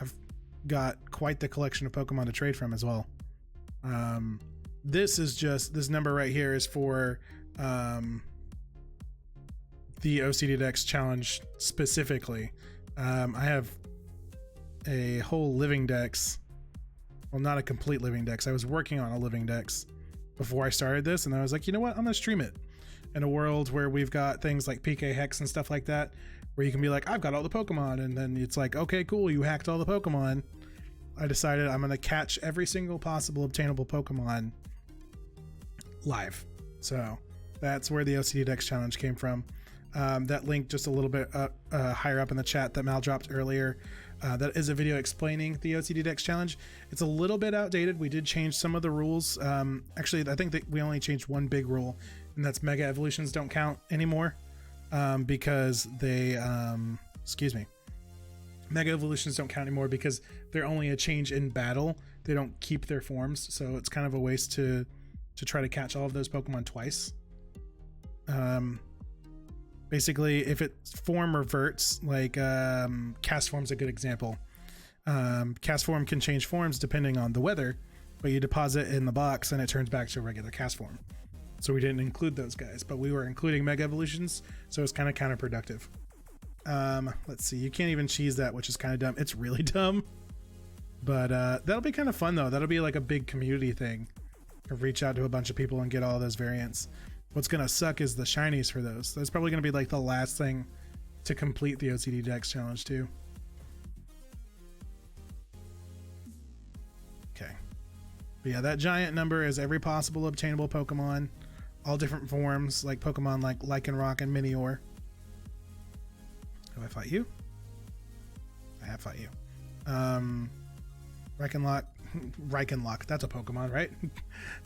I've got quite the collection of Pokemon to trade from as well. This is just, this number right here is for the OCD Dex challenge specifically. I have a whole living dex. Well, not a complete living dex. I was working on a living dex before I started this, and I was like, you know what? I'm gonna stream it in a world where we've got things like PK Hex and stuff like that, where you can be like, I've got all the Pokemon, and then it's like, okay, cool, you hacked all the Pokemon. I decided I'm gonna catch every single possible obtainable Pokemon live. So that's where the OCD Dex challenge came from. That link just a little bit higher up in the chat that Mal dropped earlier, that is a video explaining the OCD Dex challenge. It's a little bit outdated. We did change some of the rules. Actually, I think that we only changed one big rule, and that's Mega Evolutions don't count anymore because they, excuse me, Mega Evolutions don't count anymore because they're only a change in battle. They don't keep their forms, so it's kind of a waste to try to catch all of those Pokemon twice. Basically, if its form reverts, like Cast Form's a good example. Cast Form can change forms depending on the weather, but you deposit it in the box and it turns back to a regular Cast Form. So we didn't include those guys, but we were including Mega Evolutions, so it's kind of counterproductive. Let's see, you can't even cheese that, which is kind of dumb. It's really dumb, but that'll be kind of fun though. That'll be like a big community thing. Reach out to a bunch of people and get all those variants. What's gonna suck is the shinies for those. That's probably gonna be like the last thing to complete the OCD Dex challenge too. Okay. But yeah, that giant number is every possible obtainable Pokemon, all different forms, like Pokemon like Lycanroc and Minior. Have I fought you? I have fought you. Lycanroc, that's a Pokemon, right?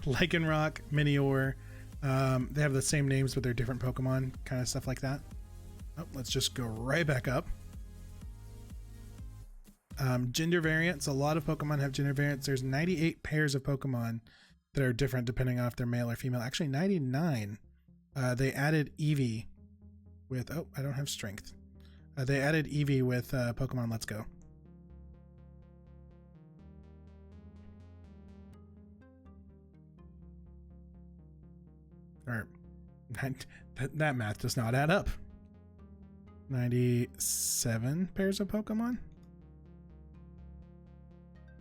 Lycanroc, Minior. They have the same names, but they're different Pokemon, kind of stuff like that. Oh, let's just go right back up. Gender variants. A lot of Pokemon have gender variants. There's 98 pairs of Pokemon that are different depending on if they're male or female. Actually, 99. They added Eevee with... Oh, I don't have strength. They added Eevee with Pokemon Let's Go. Or that math does not add up. 97 pairs of Pokemon.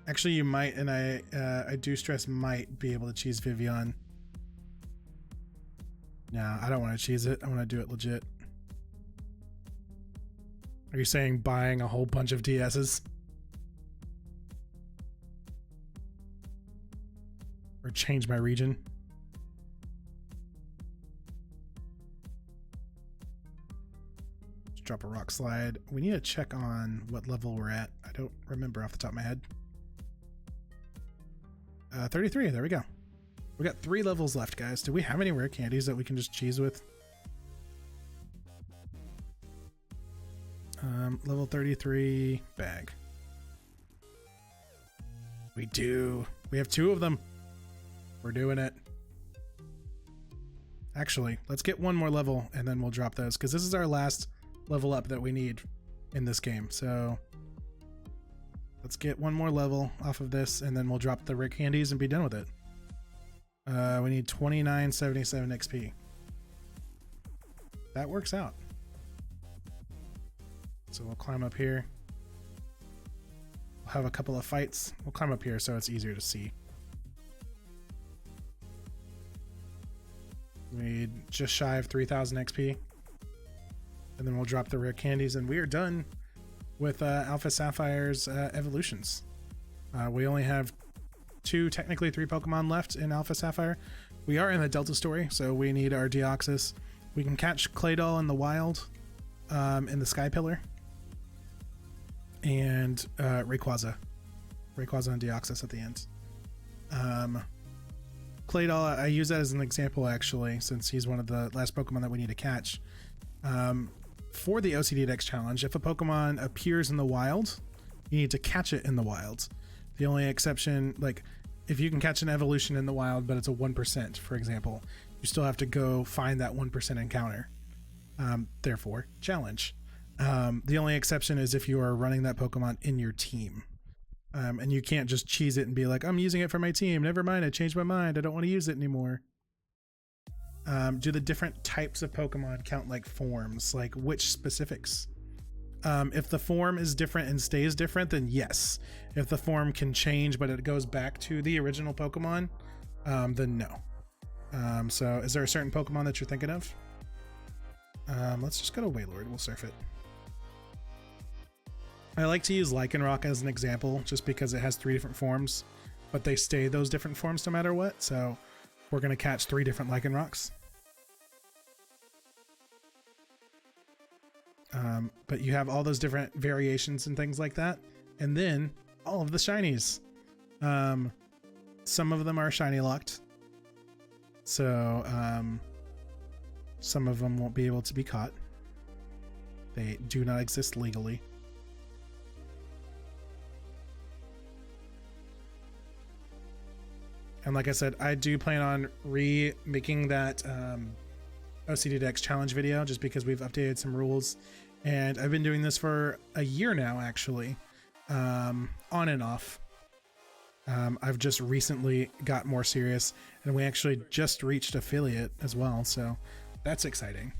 Actually, you might, and I do stress might be able to cheese Vivian. No, I don't want to cheese it. I want to do it legit. Are you saying buying a whole bunch of DSs? Or change my region? Drop a rock slide. We need to check on what level we're at. I don't remember off the top of my head. 33, there we go. We got 3 levels left, guys. Do we have any rare candies that we can just cheese with? Level 33 bag. We do. We have 2 of them. We're doing it. Actually, let's get 1 more level and then we'll drop those, because this is our last level up that we need in this game. So let's get 1 more level off of this and then we'll drop the rare candies and be done with it. We need 2977 XP. That works out. So we'll climb up here. We'll have a couple of fights. We'll climb up here so it's easier to see. We need just shy of 3000 XP. And then we'll drop the rare candies and we are done with Alpha Sapphire's evolutions. We only have technically 3 Pokemon left in Alpha Sapphire. We are in the Delta story, so we need our Deoxys. We can catch Claydol in the wild, in the Sky Pillar, and Rayquaza and Deoxys at the end. Claydol, I use that as an example actually, since he's one of the last Pokemon that we need to catch. For the OCD Dex challenge, if a Pokemon appears in the wild, you need to catch it in the wild. The only exception, like if you can catch an evolution in the wild, but it's a 1%, for example, you still have to go find that 1% encounter. Therefore, challenge. The only exception is if you are running that Pokemon in your team. And you can't just cheese it and be like, I'm using it for my team. Never mind, I changed my mind. I don't want to use it anymore. Do the different types of Pokemon count like forms? Like which specifics? If the form is different and stays different, then yes. If the form can change, but it goes back to the original Pokemon, then no. So is there a certain Pokemon that you're thinking of? Let's just go to Wailord. We'll surf it. I like to use Lycanroc as an example just because it has 3 different forms, but they stay those different forms no matter what. So we're going to catch 3 different Lycanrocs. But you have all those different variations and things like that. And then all of the shinies. Some of them are shiny locked. So some of them won't be able to be caught. They do not exist legally. And like I said, I do plan on remaking that OCD Dex challenge video just because we've updated some rules. And I've been doing this for a year now, actually, on and off. I've just recently got more serious, and we actually just reached affiliate as well. So that's exciting.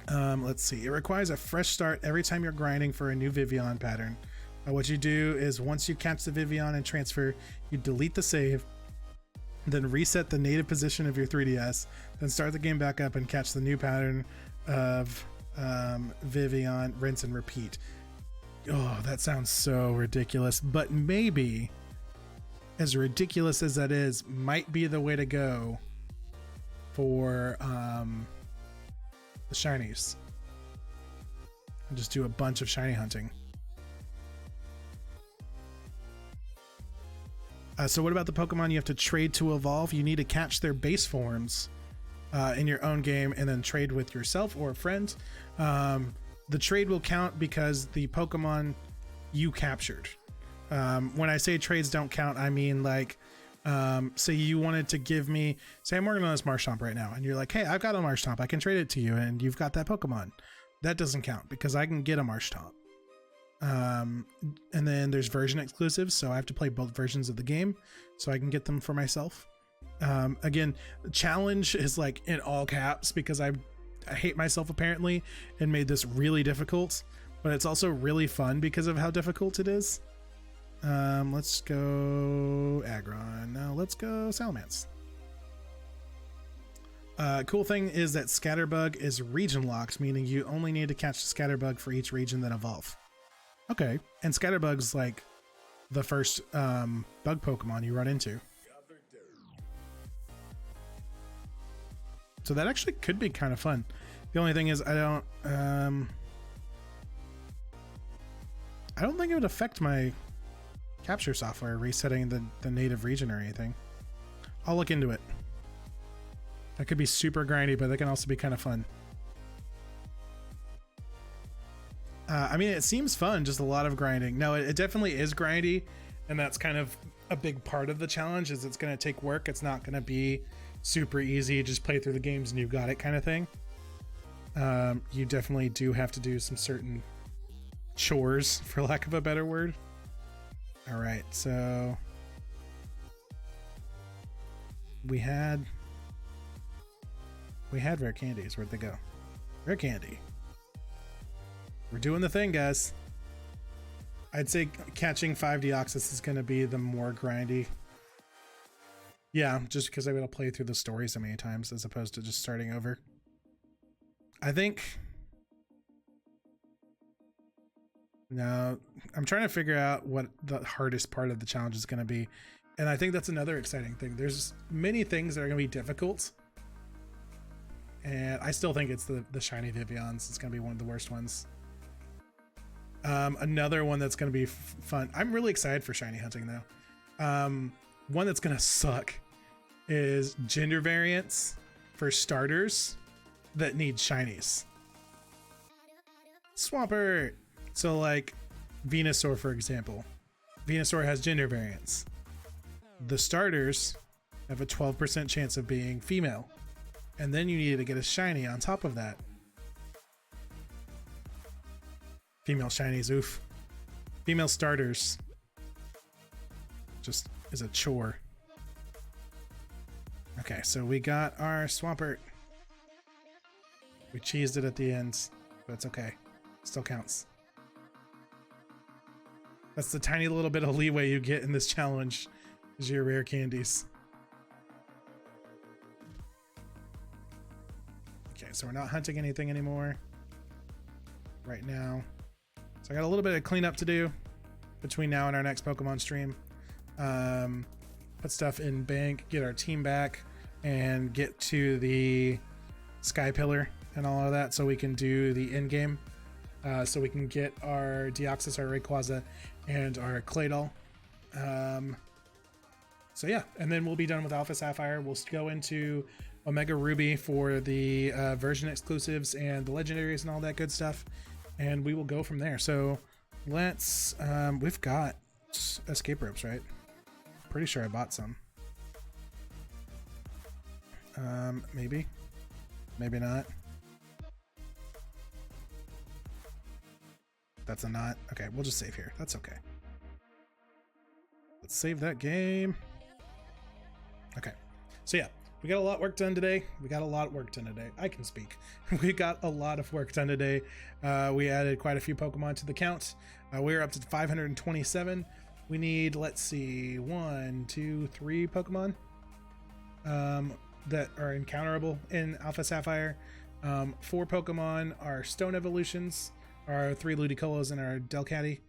Let's see. It requires a fresh start every time you're grinding for a new Vivillon pattern. What you do is once you catch the Vivillon and transfer, you delete the save, then reset the native position of your 3DS, then start the game back up and catch the new pattern of Vivillon, rinse and repeat. Oh, that sounds so ridiculous, but maybe, as ridiculous as that is, might be the way to go for the shinies. And just do a bunch of shiny hunting. So what about the Pokemon you have to trade to evolve? You need to catch their base forms in your own game and then trade with yourself or a friend. The trade will count because the Pokemon you captured. When I say trades don't count, I mean like, say you wanted to give me, say I'm working on this Marshtomp right now, and you're like, hey, I've got a Marshtomp, I can trade it to you, and you've got that Pokemon. That doesn't count because I can get a Marshtomp. And then there's version exclusives, so I have to play both versions of the game so I can get them for myself. Again, challenge is like in all caps because I hate myself apparently and made this really difficult, but it's also really fun because of how difficult it is. Let's go Aggron. Now let's go Salamence. Cool thing is that Scatterbug is region locked, meaning you only need to catch the Scatterbug for each region that evolve. Okay, and Scatterbug's like the first bug Pokemon you run into. So that actually could be kind of fun. The only thing is I don't think it would affect my capture software resetting the native region or anything. I'll look into it. That could be super grindy, but that can also be kind of fun. I mean, it seems fun, just a lot of grinding. No, it definitely is grindy, and that's kind of a big part of the challenge, is it's going to take work. It's not going to be super easy, just play through the games and you got it kind of thing. You definitely do have to do some certain chores, for lack of a better word. All right, so we had rare candies. Where'd they go? Rare candy. We're doing the thing, guys. I'd say catching 5 Deoxys is going to be the more grindy. Yeah, just because I'm going to play through the story so many times as opposed to just starting over. I think Now, I'm trying to figure out what the hardest part of the challenge is going to be. And I think that's another exciting thing. There's many things that are going to be difficult. And I still think it's the shiny Vivians. It's going to be one of the worst ones. Another one that's going to be fun. I'm really excited for shiny hunting, though. One that's going to suck is gender variants for starters that need shinies. Swampert. So like Venusaur, for example. Venusaur has gender variants. The starters have a 12% chance of being female. And then you need to get a shiny on top of that. Female shinies, oof. Female starters just is a chore. Okay, so we got our Swampert. We cheesed it at the end, but it's okay. Still counts. That's the tiny little bit of leeway you get in this challenge, is your rare candies. Okay, so we're not hunting anything anymore right now. So I got a little bit of cleanup to do between now and our next Pokemon stream. Put stuff in bank, get our team back, and get to the Sky Pillar and all of that so we can do the end game. So we can get our Deoxys, our Rayquaza, and our Claydol. So yeah, and then we'll be done with Alpha Sapphire. We'll go into Omega Ruby for the version exclusives and the legendaries and all that good stuff. And we will go from there. So let's, we've got escape ropes, right? Pretty sure I bought some. Maybe, maybe not. That's a not. Okay, we'll just save here. That's okay. Let's save that game. Okay, so yeah, we got a lot of work done today. I can speak. We got a lot of work done today. We added quite a few Pokemon to the count. We're up to 527. We need, let's see, 1, 2, 3 Pokemon that are encounterable in Alpha Sapphire. 4 Pokemon are Stone Evolutions, our 3 Ludicolo's and our Delcatty.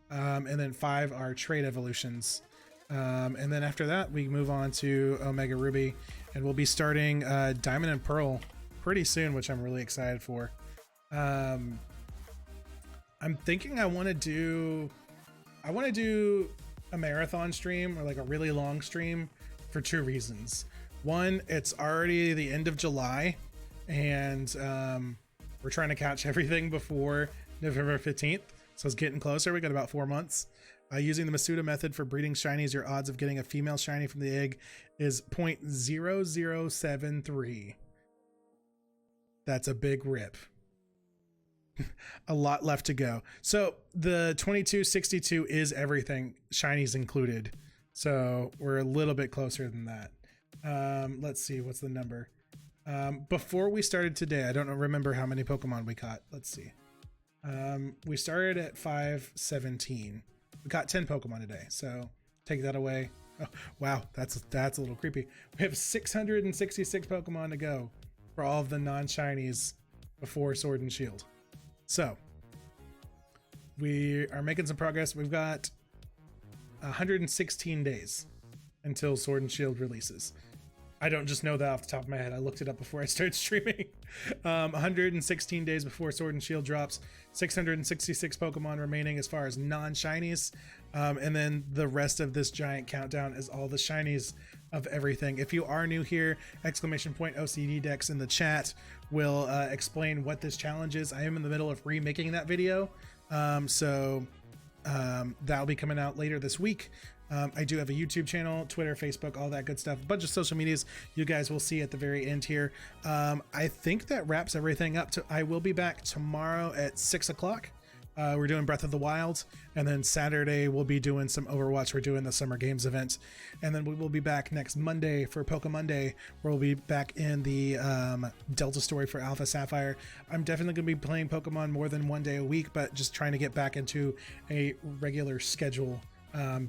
And then 5 are Trade Evolutions. And then after that, we move on to Omega Ruby, and we'll be starting Diamond and Pearl pretty soon, which I'm really excited for. I'm thinking I want to do a marathon stream, or like a really long stream, for 2 reasons. One, it's already the end of July, and we're trying to catch everything before November 15th. So it's getting closer. We got about 4 months. Using the Masuda method for breeding shinies, your odds of getting a female shiny from the egg is 0.0073. That's a big rip. A lot left to go. So the 2262 is everything, shinies included. So we're a little bit closer than that. Let's see, what's the number? Before we started today, I don't remember how many Pokemon we caught. Let's see. We started at 517. We caught 10 Pokemon today, so take that away. Oh, wow, that's a little creepy. We have 666 Pokemon to go for all of the non-shinies before Sword and Shield. So we are making some progress. We've got 116 days until Sword and Shield releases. I don't just know that off the top of my head. I looked it up before I started streaming. 116 days before Sword and Shield drops. 666 Pokemon remaining as far as non-shinies. And then the rest of this giant countdown is all the shinies of everything. If you are new here, !OCD Dex in the chat will explain what this challenge is. I am in the middle of remaking that video. So that'll be coming out later this week. I do have a YouTube channel, Twitter, Facebook, all that good stuff. A bunch of social medias you guys will see at the very end here. I think that wraps everything up. I will be back tomorrow at 6 o'clock. We're doing Breath of the Wild. And then Saturday, we'll be doing some Overwatch. We're doing the Summer Games event. And then we will be back next Monday for Poke Monday, where we'll be back in the Delta story for Alpha Sapphire. I'm definitely going to be playing Pokemon more than 1 day a week, but just trying to get back into a regular schedule.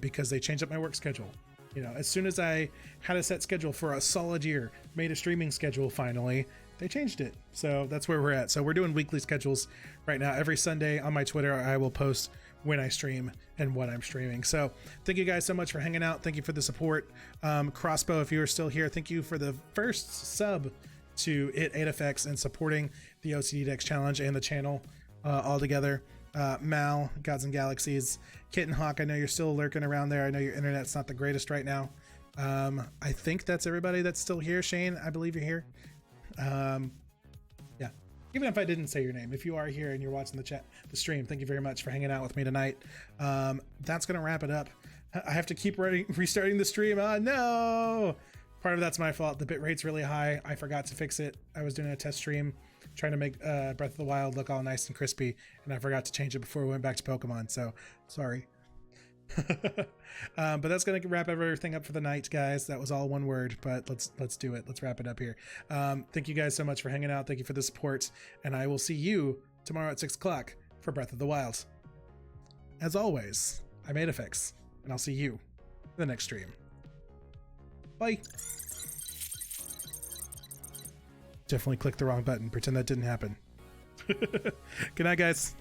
Because they changed up my work schedule. You know, as soon as I had a set schedule for a solid year, made a streaming schedule finally, they changed it. So that's where we're at. So we're doing weekly schedules right now. Every Sunday on my Twitter, I will post when I stream and what I'm streaming. So thank you guys so much for hanging out. Thank you for the support. Crossbow, if you are still here, thank you for the first sub to Aedifex and supporting the OCD Decks Challenge and the channel all together. Mal, Gods and Galaxies, Kitten Hawk, I know you're still lurking around there. I know your internet's not the greatest right now. I think that's everybody that's still here. Shane, I believe you're here. Yeah, even if I didn't say your name, if you are here and you're watching the stream, thank you very much for hanging out with me tonight. That's gonna wrap it up. I have to keep restarting the stream. No, part of that's my fault. The bit rate's really high. I forgot to fix it. I was doing a test stream trying to make Breath of the Wild look all nice and crispy, and I forgot to change it before we went back to Pokemon, so sorry. But that's gonna wrap everything up for the night, guys. That was all one word, but let's do it. Let's wrap it up here. Thank you guys so much for hanging out. Thank you for the support, and I will see you tomorrow at 6 o'clock for Breath of the Wild. As always, I'm Aedifex, and I'll see you in the next stream. Bye. Definitely clicked the wrong button. Pretend that didn't happen. Good night, guys.